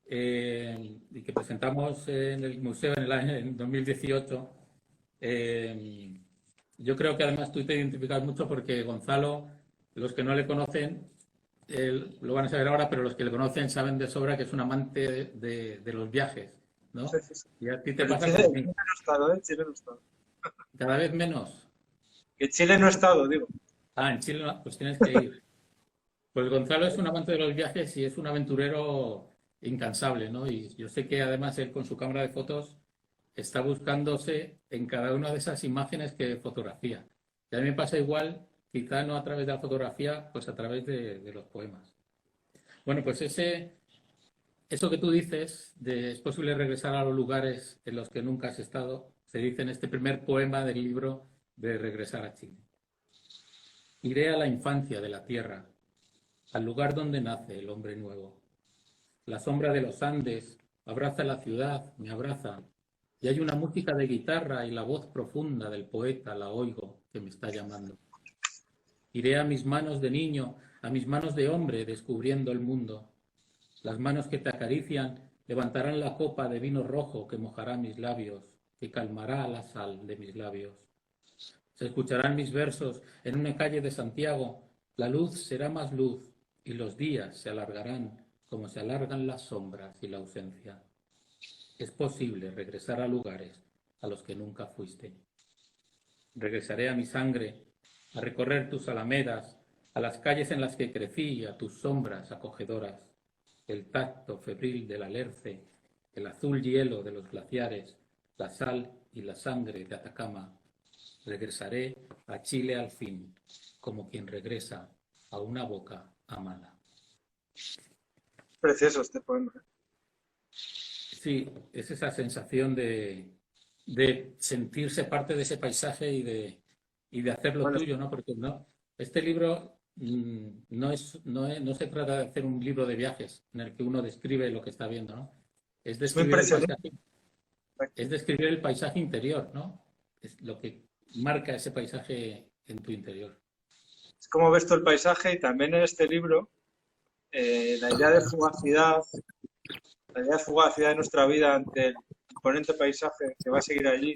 y que presentamos en el museo en 2018, yo creo que además tú te identificas mucho porque Gonzalo, los que no le conocen, lo van a saber ahora, pero los que le conocen saben de sobra que es un amante de los viajes, Sí, ¿no? sí, sí. Y a ti te Pero pasa Chile como a no mí, he estado, ¿eh? Chile no he estado. cada vez menos. Que Chile no he estado, digo. Ah, en Chile no, pues tienes que ir. Pues Gonzalo es un amante de los viajes y es un aventurero incansable, ¿no? Y yo sé que además él con su cámara de fotos está buscándose en cada una de esas imágenes que fotografía. Y a mí me pasa igual, quizá no a través de la fotografía, pues a través de los poemas. Bueno, pues eso que tú dices, de es posible regresar a los lugares en los que nunca has estado, se dice en este primer poema del libro de Regresar a Chile. Iré a la infancia de la tierra, al lugar donde nace el hombre nuevo. La sombra de los Andes abraza la ciudad, me abraza, y hay una música de guitarra y la voz profunda del poeta la oigo que me está llamando. Iré a mis manos de niño, a mis manos de hombre, descubriendo el mundo. Las manos que te acarician levantarán la copa de vino rojo que mojará mis labios, que calmará la sal de mis labios. Se escucharán mis versos en una calle de Santiago. La luz será más luz y los días se alargarán como se alargan las sombras y la ausencia. Es posible regresar a lugares a los que nunca fuiste. Regresaré a mi sangre, a recorrer tus alamedas, a las calles en las que crecí, a tus sombras acogedoras, el tacto febril del alerce, el azul hielo de los glaciares, la sal y la sangre de Atacama. Regresaré a Chile al fin, como quien regresa a una boca amada. Precioso este poema. Sí, es esa sensación de sentirse parte de ese paisaje y de hacerlo Bueno, tuyo, ¿no? Porque no, este libro no se trata de hacer un libro de viajes en el que uno describe lo que está viendo, ¿no? Es es muy describir el impresionante. paisaje, es describir el paisaje interior, ¿no? Es lo que marca ese paisaje en tu interior. Es como ves tú el paisaje y también en este libro la idea de fugacidad, la idea de fugacidad de nuestra vida ante el imponente paisaje que va a seguir allí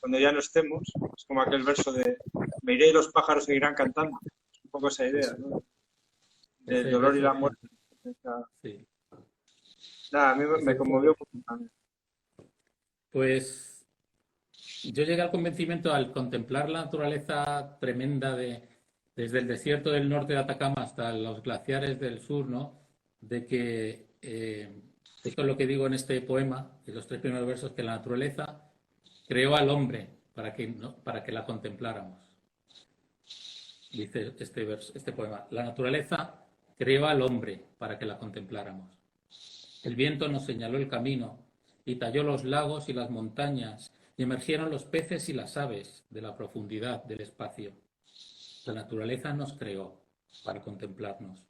cuando ya no estemos. Es como aquel verso de me iré y los pájaros seguirán cantando. Es un poco esa idea, Eso, ¿no? Del ese, dolor y ese, la muerte. sí. Nada, a mí me Ese- conmovió mucho también. Pues yo llegué al convencimiento al contemplar la naturaleza tremenda desde el desierto del norte de Atacama hasta los glaciares del sur, ¿no? De que, esto es lo que digo en este poema, en los 3 primeros versos, que la naturaleza creó al hombre para que la contempláramos. Dice este poema, la naturaleza creó al hombre para que la contempláramos. El viento nos señaló el camino y talló los lagos y las montañas y emergieron los peces y las aves de la profundidad del espacio. La naturaleza nos creó para contemplarnos.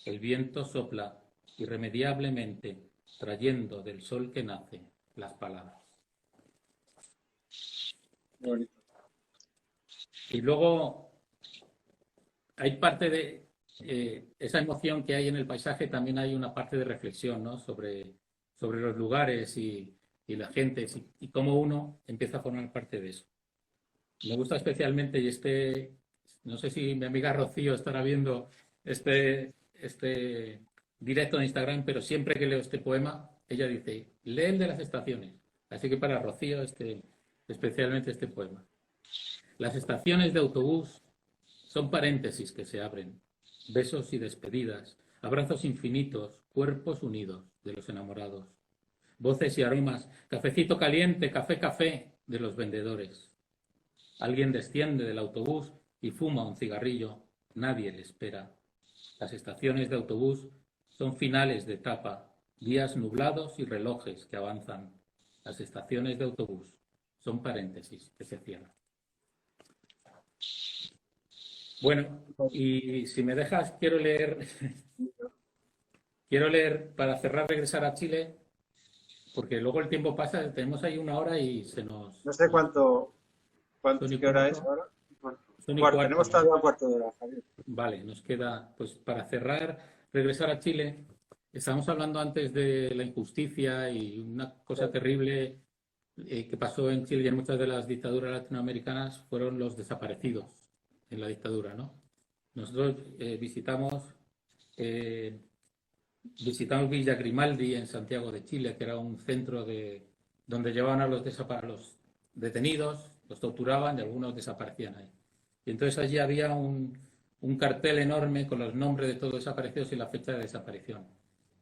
El viento sopla irremediablemente, trayendo del sol que nace las palabras. Bonito. Y luego hay parte de esa emoción que hay en el paisaje, también hay una parte de reflexión, ¿no? sobre los lugares y la gente y cómo uno empieza a formar parte de eso. Me gusta especialmente, y no sé si mi amiga Rocío estará viendo este directo en Instagram, pero siempre que leo este poema, ella dice, lee el de las estaciones. Así que para Rocío, especialmente este poema. Las estaciones de autobús son paréntesis que se abren, besos y despedidas, abrazos infinitos, cuerpos unidos de los enamorados, voces y aromas, cafecito caliente, café, café de los vendedores. Alguien desciende del autobús y fuma un cigarrillo, nadie le espera. Las estaciones de autobús son finales de etapa, días nublados y relojes que avanzan. Las estaciones de autobús son paréntesis que se cierran. Bueno, y si me dejas, quiero leer para cerrar, regresar a Chile, porque luego el tiempo pasa, tenemos ahí 1 hora y se nos... No sé qué hora es ahora. Tenemos todavía un cuarto de hora, Javier. Vale, nos queda, pues para cerrar, regresar a Chile. Estábamos hablando antes de la injusticia y una cosa terrible que pasó en Chile y en muchas de las dictaduras latinoamericanas fueron los desaparecidos en la dictadura, ¿no? Nosotros visitamos Villa Grimaldi en Santiago de Chile, que era un centro donde llevaban a los detenidos, los torturaban y algunos desaparecían ahí. Y entonces allí había un cartel enorme con los nombres de todos los desaparecidos y la fecha de desaparición.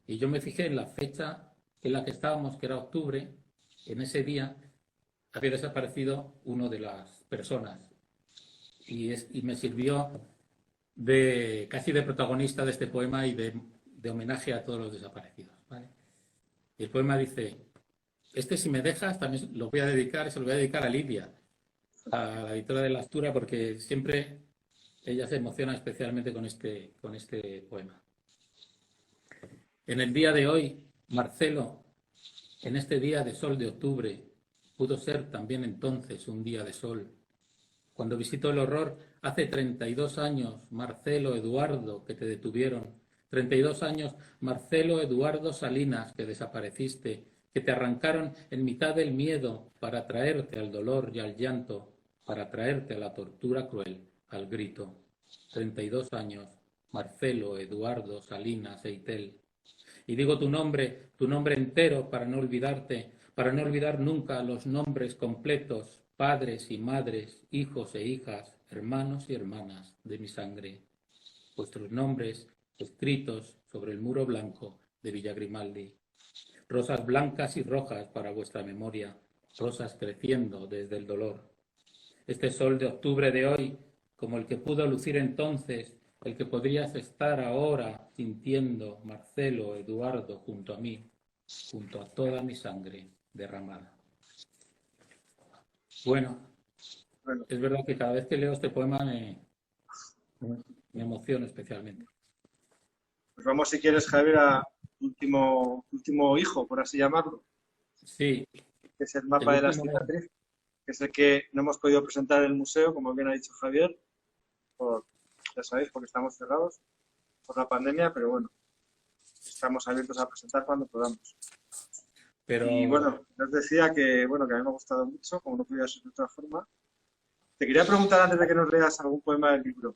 Y yo me fijé en la fecha en la que estábamos, que era octubre. En ese día había desaparecido uno de las personas y me sirvió casi de protagonista de este poema y de homenaje a todos los desaparecidos, ¿vale? Y el poema dice, si me dejas, también se lo voy a dedicar a Lidia, a la editora de La Astura, porque siempre ella se emociona especialmente con este poema. En el día de hoy, Marcelo, en este día de sol de octubre, pudo ser también entonces un día de sol. Cuando visitó el horror, hace 32 años, Marcelo, Eduardo, que te detuvieron. 32 años, Marcelo, Eduardo Salinas, que desapareciste, que te arrancaron en mitad del miedo para traerte al dolor y al llanto, para traerte a la tortura cruel, al grito. 32 años, Marcelo, Eduardo Salinas, Eitel. Y digo tu nombre entero para no olvidarte, para no olvidar nunca los nombres completos, padres y madres, hijos e hijas, hermanos y hermanas de mi sangre. Vuestros nombres escritos sobre el muro blanco de Villa Grimaldi. Rosas blancas y rojas para vuestra memoria, rosas creciendo desde el dolor. Este sol de octubre de hoy, como el que pudo lucir entonces, el que podrías estar ahora sintiendo, Marcelo, Eduardo, junto a mí, junto a toda mi sangre derramada. Bueno, es verdad que cada vez que leo este poema me emociono especialmente. Pues vamos, si quieres, Javier, a último hijo, por así llamarlo. Sí. Que es el mapa de la cicatriz, que es el que no hemos podido presentar en el museo, como bien ha dicho Javier, ya sabéis, porque estamos cerrados por la pandemia, pero bueno, estamos abiertos a presentar cuando podamos. Y bueno, os decía que a mí me ha gustado mucho, como no podía ser de otra forma. Te quería preguntar antes de que nos leas algún poema del libro.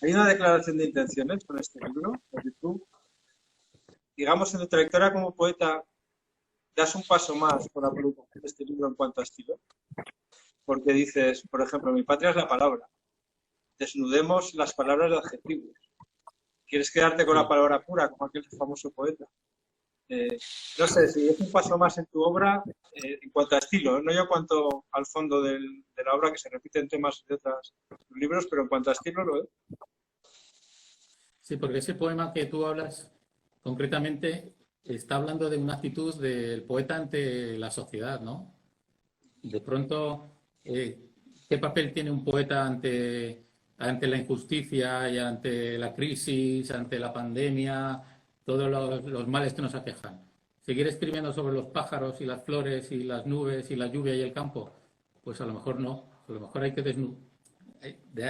¿Hay una declaración de intenciones con este libro? Porque tú, digamos, en tu trayectoria como poeta, das un paso más con la producción de este libro en cuanto a estilo. Porque dices, por ejemplo, mi patria es la palabra. desnudemos las palabras de adjetivos. ¿Quieres quedarte con la palabra pura, como aquel famoso poeta? No sé, si es un paso más en tu obra, en cuanto a estilo, no yo cuanto al fondo de la obra, que se repiten temas de otros libros, pero en cuanto a estilo lo es. Sí, porque ese poema que tú hablas concretamente está hablando de una actitud del poeta ante la sociedad, ¿no? De pronto, ¿qué papel tiene un poeta ante la injusticia y ante la crisis, ante la pandemia, todos los males que nos aquejan? ¿Seguir escribiendo sobre los pájaros y las flores y las nubes y la lluvia y el campo? Pues a lo mejor no. A lo mejor hay que desnudar.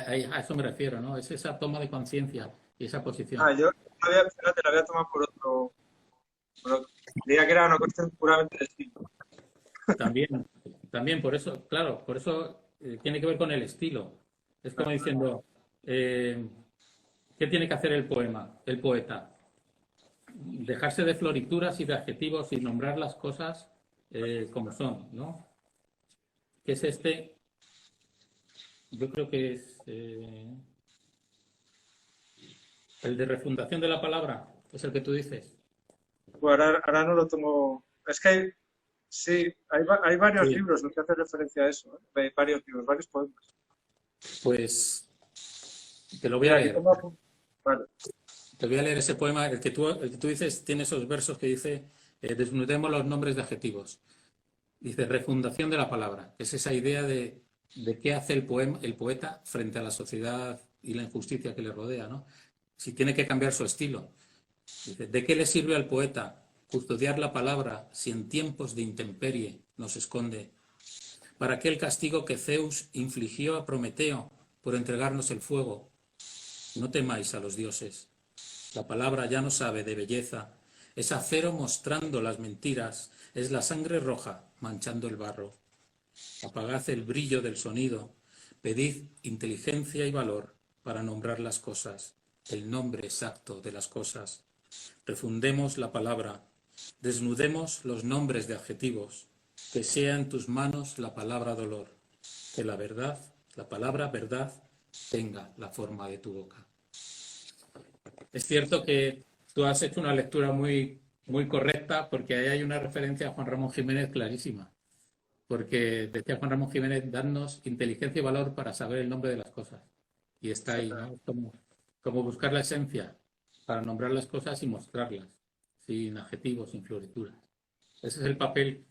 A eso me refiero, ¿no? Es esa toma de conciencia y esa posición. Yo fíjate, la había tomado diría que era una cuestión puramente de estilo. También, también por eso, claro, por eso tiene que ver con el estilo. Es como diciendo, ¿qué tiene que hacer el poema, el poeta? Dejarse de florituras y de adjetivos y nombrar las cosas como son, ¿no? Que es yo creo que es el de refundación de la palabra, es el que tú dices. Bueno, ahora no lo tomo. Es que sí, hay varios Sí. libros en los que hace referencia a eso. Hay varios libros, varios poemas. Pues te lo voy a Mira, aquí leer. tengo. Vale. Te voy a leer ese poema. El que tú dices tiene esos versos que dice, desnudemos los nombres de adjetivos. Dice, refundación de la palabra, que es esa idea de qué hace el poeta frente a la sociedad y la injusticia que le rodea, ¿no? Si tiene que cambiar su estilo. Dice, ¿de qué le sirve al poeta custodiar la palabra si en tiempos de intemperie nos esconde? ¿Para qué el castigo que Zeus infligió a Prometeo por entregarnos el fuego? No temáis a los dioses. La palabra ya no sabe de belleza. Es acero mostrando las mentiras. Es la sangre roja manchando el barro. Apagad el brillo del sonido. Pedid inteligencia y valor para nombrar las cosas, el nombre exacto de las cosas. Refundemos la palabra. Desnudemos los nombres de adjetivos. Que sea en tus manos la palabra dolor. Que la verdad, la palabra verdad, tenga la forma de tu boca. Es cierto que tú has hecho una lectura muy, muy correcta porque ahí hay una referencia a Juan Ramón Jiménez clarísima. Porque decía Juan Ramón Jiménez, darnos inteligencia y valor para saber el nombre de las cosas. Y está ahí, ¿no? Como buscar la esencia para nombrar las cosas y mostrarlas, sin adjetivos, sin florituras. Ese es el papel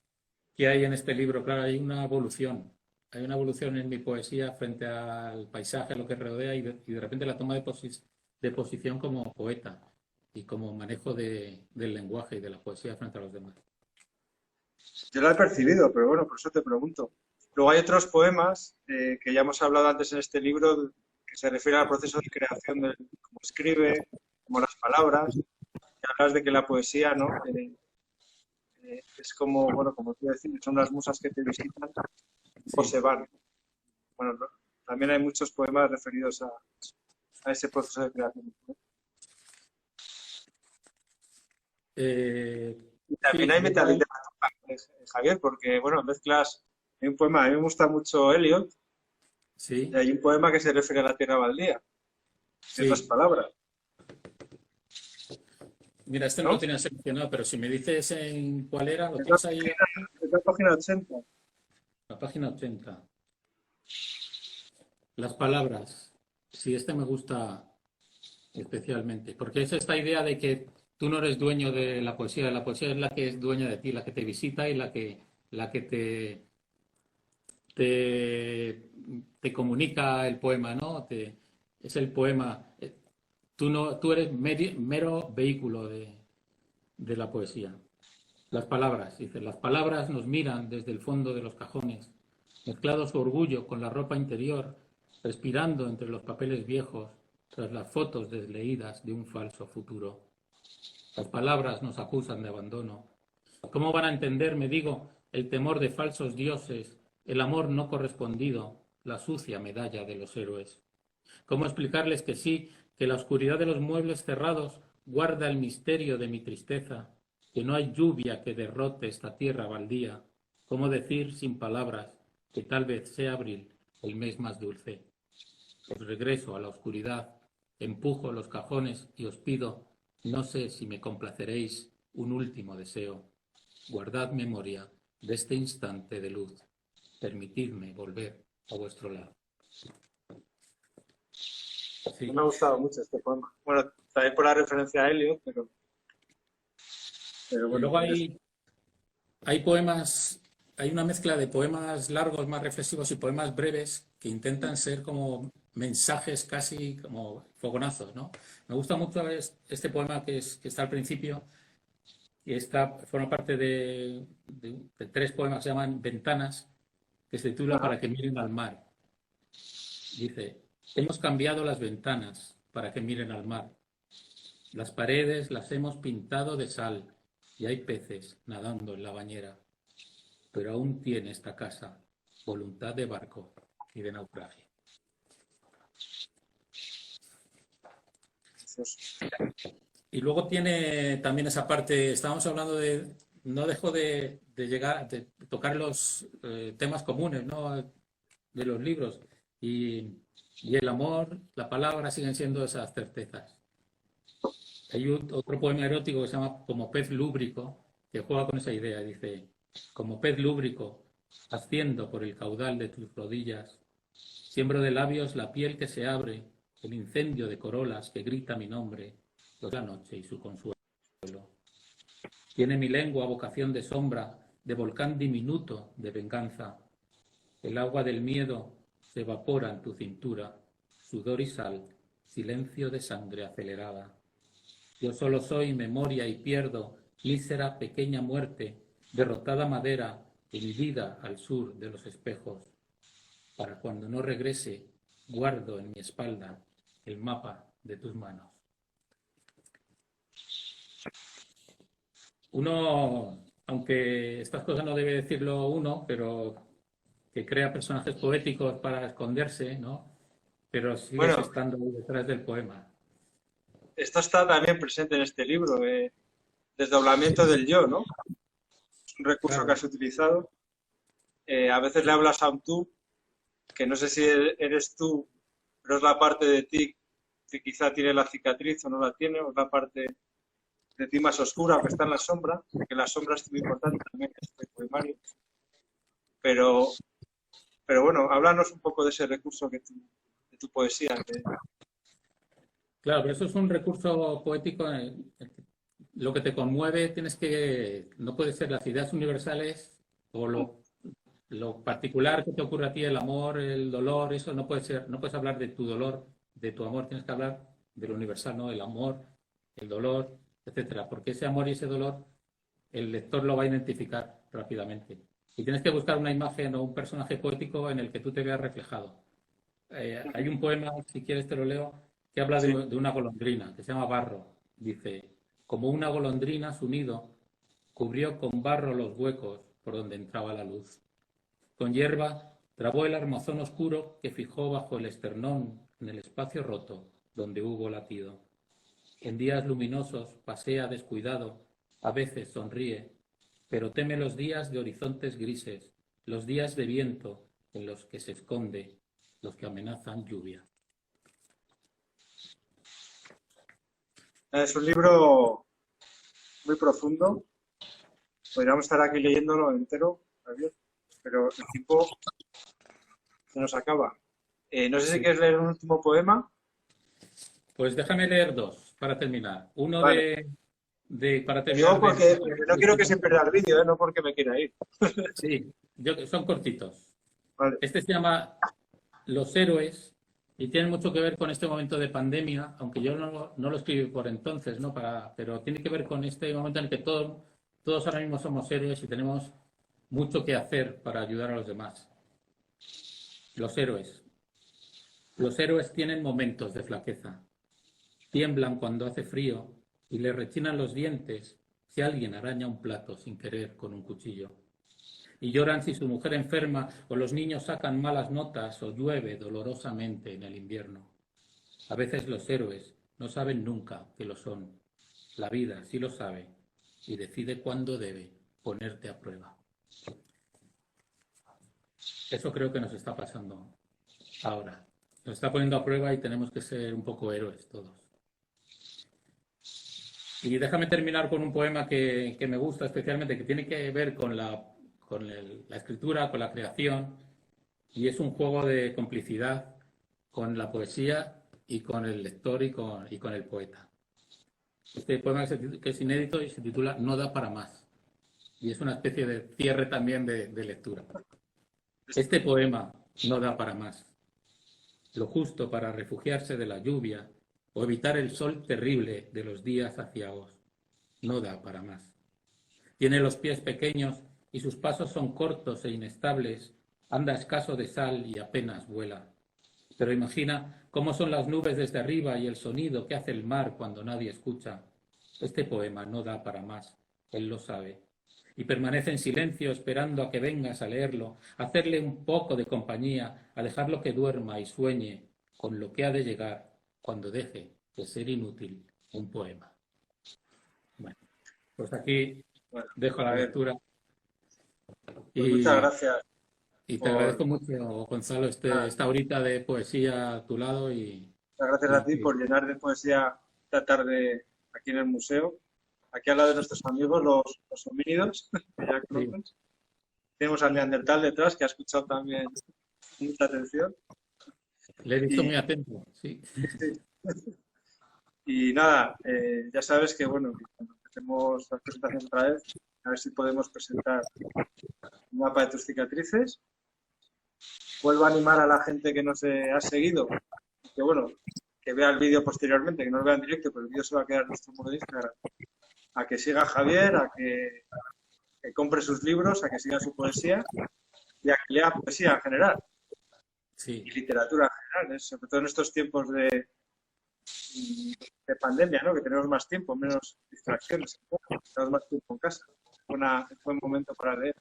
que hay en este libro. Claro, hay una evolución. Hay una evolución en mi poesía frente al paisaje, a lo que rodea, y de repente la toma de posición como poeta y como manejo del lenguaje y de la poesía frente a los demás. Yo lo he percibido, pero bueno, por eso te pregunto. Luego hay otros poemas que ya hemos hablado antes en este libro que se refieren al proceso de creación de cómo escribe, como las palabras. Y hablas de que la poesía, ¿no? Es como, bueno, como tú decís, son las musas que te visitan o Sí. se van. Bueno, también hay muchos poemas referidos a ese proceso de creación. Y también Sí, hay luego hay, metaliteratura, Javier, porque, bueno, mezclas. Hay un poema, a mí me gusta mucho Eliot, y sí, hay un poema que se refiere a la tierra baldía, en otras sí. palabras, Mira, este no lo ¿no? tenía seleccionado, pero si me dices en cuál era, ¿lo Es la tienes ahí en es la página 80. la página 80? Las palabras. Sí, este me gusta especialmente, porque es esta idea de que tú no eres dueño de la poesía es la que es dueña de ti, la que te visita y la que te comunica el poema, ¿no? Es el poema. Tú no, tú eres mero vehículo de la poesía. Las palabras, dice, las palabras nos miran desde el fondo de los cajones, mezclado su orgullo con la ropa interior, respirando entre los papeles viejos, tras las fotos desleídas de un falso futuro. Las palabras nos acusan de abandono. ¿Cómo van a entender, me digo, el temor de falsos dioses, el amor no correspondido, la sucia medalla de los héroes? ¿Cómo explicarles que sí, que la oscuridad de los muebles cerrados guarda el misterio de mi tristeza, que no hay lluvia que derrote esta tierra baldía? ¿Cómo decir sin palabras que tal vez sea abril el mes más dulce? Os regreso a la oscuridad, empujo los cajones y os pido, no sé si me complaceréis, un último deseo. Guardad memoria de este instante de luz. Permitidme volver a vuestro lado. Sí. Me ha gustado mucho este poema. Bueno, también por la referencia a Elliot, pero Y bueno, luego hay poemas, hay una mezcla de poemas largos, más reflexivos y poemas breves que intentan ser como mensajes casi como fogonazos, ¿no? Me gusta mucho este poema que está al principio y forma parte de tres poemas que se llaman Ventanas, que se titula ajá. Para que miren al mar. Dice, hemos cambiado las ventanas para que miren al mar. Las paredes las hemos pintado de sal y hay peces nadando en la bañera. Pero aún tiene esta casa voluntad de barco y de naufragio. Y luego tiene también esa parte, estábamos hablando de, no dejo de llegar, de tocar los temas comunes, ¿no? De los libros. Y el amor, la palabra siguen siendo esas certezas. Hay otro poema erótico que se llama Como pez lúbrico, que juega con esa idea. Dice, como pez lúbrico, asciendo por el caudal de tus rodillas, siembro de labios la piel que se abre, el incendio de corolas que grita mi nombre, la noche y su consuelo. Tiene mi lengua vocación de sombra, de volcán diminuto de venganza. El agua del miedo se evapora en tu cintura, sudor y sal, silencio de sangre acelerada. Yo solo soy memoria y pierdo, mísera pequeña muerte, derrotada madera, hundida al sur de los espejos. Para cuando no regrese, guardo en mi espalda el mapa de tus manos. Uno, aunque estas cosas no debe decirlo uno, pero que crea personajes poéticos para esconderse, ¿no? Pero sigues Bueno, estando detrás del poema. esto está también presente en este libro, desdoblamiento del yo, ¿no? Es un recurso que Claro, has utilizado. A veces le hablas a un tú, que no sé si eres tú, pero es la parte de ti que quizá tiene la cicatriz o no la tiene, o es la parte de ti más oscura que está en la sombra, que la sombra es muy importante también en este poemario. Pero, pero bueno, háblanos un poco de ese recurso de tu poesía. claro, pero eso es un recurso poético. Lo que te conmueve no puede ser las ideas universales o lo particular que te ocurre a ti, el amor, el dolor, eso no puede ser, no puedes hablar de tu dolor, de tu amor, tienes que hablar de lo universal, ¿no? El amor, el dolor, etcétera, porque ese amor y ese dolor el lector lo va a identificar rápidamente. Y tienes que buscar una imagen o un personaje poético en el que tú te veas reflejado. Hay un poema, si quieres te lo leo, que habla Sí, de una golondrina, que se llama Barro. Dice, como una golondrina su nido cubrió con barro los huecos por donde entraba la luz. Con hierba trabó el armazón oscuro que fijó bajo el esternón en el espacio roto donde hubo latido. En días luminosos pasea descuidado, a veces sonríe, pero teme los días de horizontes grises, los días de viento en los que se esconde, los que amenazan lluvia. es un libro muy profundo. Podríamos estar aquí leyéndolo entero, Javier, pero el tiempo se nos acaba. No sé si Sí. quieres leer un último poema. Pues déjame leer dos para terminar. Uno Vale, para te digo terminar porque no quiero que se pierda el vídeo, no porque me quiera ir. Sí, son cortitos. Vale, Este se llama Los héroes y tiene mucho que ver con este momento de pandemia, aunque yo no lo escribí por entonces, ¿no? Pero tiene que ver con este momento en el que todos ahora mismo somos héroes y tenemos mucho que hacer para ayudar a los demás. Los héroes. Los héroes tienen momentos de flaqueza. Tiemblan cuando hace frío y le rechinan los dientes si alguien araña un plato sin querer con un cuchillo. Y lloran si su mujer enferma o los niños sacan malas notas o llueve dolorosamente en el invierno. A veces los héroes no saben nunca que lo son. La vida sí lo sabe y decide cuándo debe ponerte a prueba. Eso creo que nos está pasando ahora. nos está poniendo a prueba y tenemos que ser un poco héroes todos. Y déjame terminar con un poema que me gusta especialmente, que tiene que ver con la escritura, con la creación, y es un juego de complicidad con la poesía y con el lector y con el poeta. Este poema que es inédito y se titula No da para más, y es una especie de cierre también de lectura. Este poema no da para más, lo justo para refugiarse de la lluvia o evitar el sol terrible de los días aciagos. No da para más. Tiene los pies pequeños y sus pasos son cortos e inestables, anda escaso de sal y apenas vuela. Pero imagina cómo son las nubes desde arriba y el sonido que hace el mar cuando nadie escucha. Este poema no da para más, él lo sabe. Y permanece en silencio esperando a que vengas a leerlo, a hacerle un poco de compañía, a dejarlo que duerma y sueñe con lo que ha de llegar cuando deje de ser inútil un poema. Bueno, pues aquí Bueno, dejo la lectura pues muchas y, gracias y te por, agradezco mucho, Gonzalo, esta horita de poesía a tu lado muchas gracias a ti por llenar de poesía esta tarde aquí en el museo. Aquí al lado de nuestros amigos, los homínidos, que ya sí, conocen. Tenemos al Neandertal detrás, que ha escuchado también con mucha atención. le he visto Y, muy atento, sí. sí, y nada, ya sabes que, bueno, que cuando empecemos las presentaciones otra vez, a ver si podemos presentar un mapa de tus cicatrices. Vuelvo a animar a la gente que nos ha seguido, que bueno, que vea el vídeo posteriormente, que no lo vea en directo, pero el vídeo se va a quedar en nuestro muro de Instagram, a que siga a Javier, a que compre sus libros, a que siga su poesía y a que lea poesía en general Sí. y literatura en general, sobre todo en estos tiempos de pandemia, ¿no? Que tenemos más tiempo, menos distracciones, tenemos más tiempo en casa. Es buen momento para leer.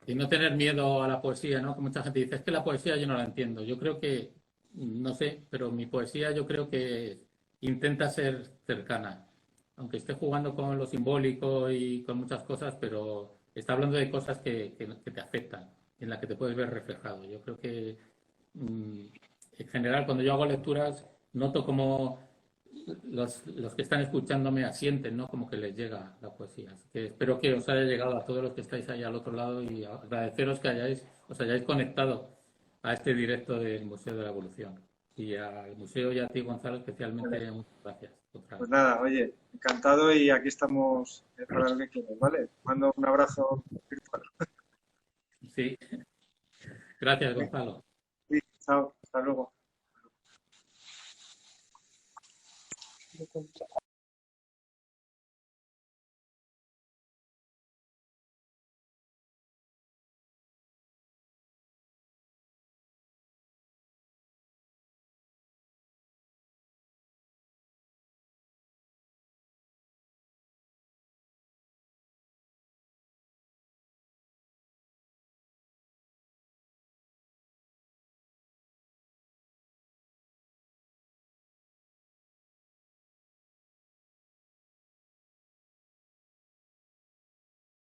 Y no tener miedo a la poesía, ¿no? Que mucha gente dice, es que la poesía yo no la entiendo. Yo creo que, no sé, pero mi poesía yo creo que intenta ser cercana. Aunque esté jugando con lo simbólico y con muchas cosas, pero está hablando de cosas que te afectan, en las que te puedes ver reflejado. Yo creo que, en general, cuando yo hago lecturas, noto como los que están escuchándome asienten, ¿no? Como que les llega la poesía. Así que espero que os haya llegado a todos los que estáis ahí al otro lado y agradeceros que os hayáis conectado a este directo del Museo de la Evolución. Y al museo y a ti, Gonzalo, especialmente muchas gracias. Otra Pues vez. nada, oye, encantado y aquí estamos para lo que quieras, ¿vale? Mando un abrazo virtual. Sí, gracias, Gonzalo. Sí, chao.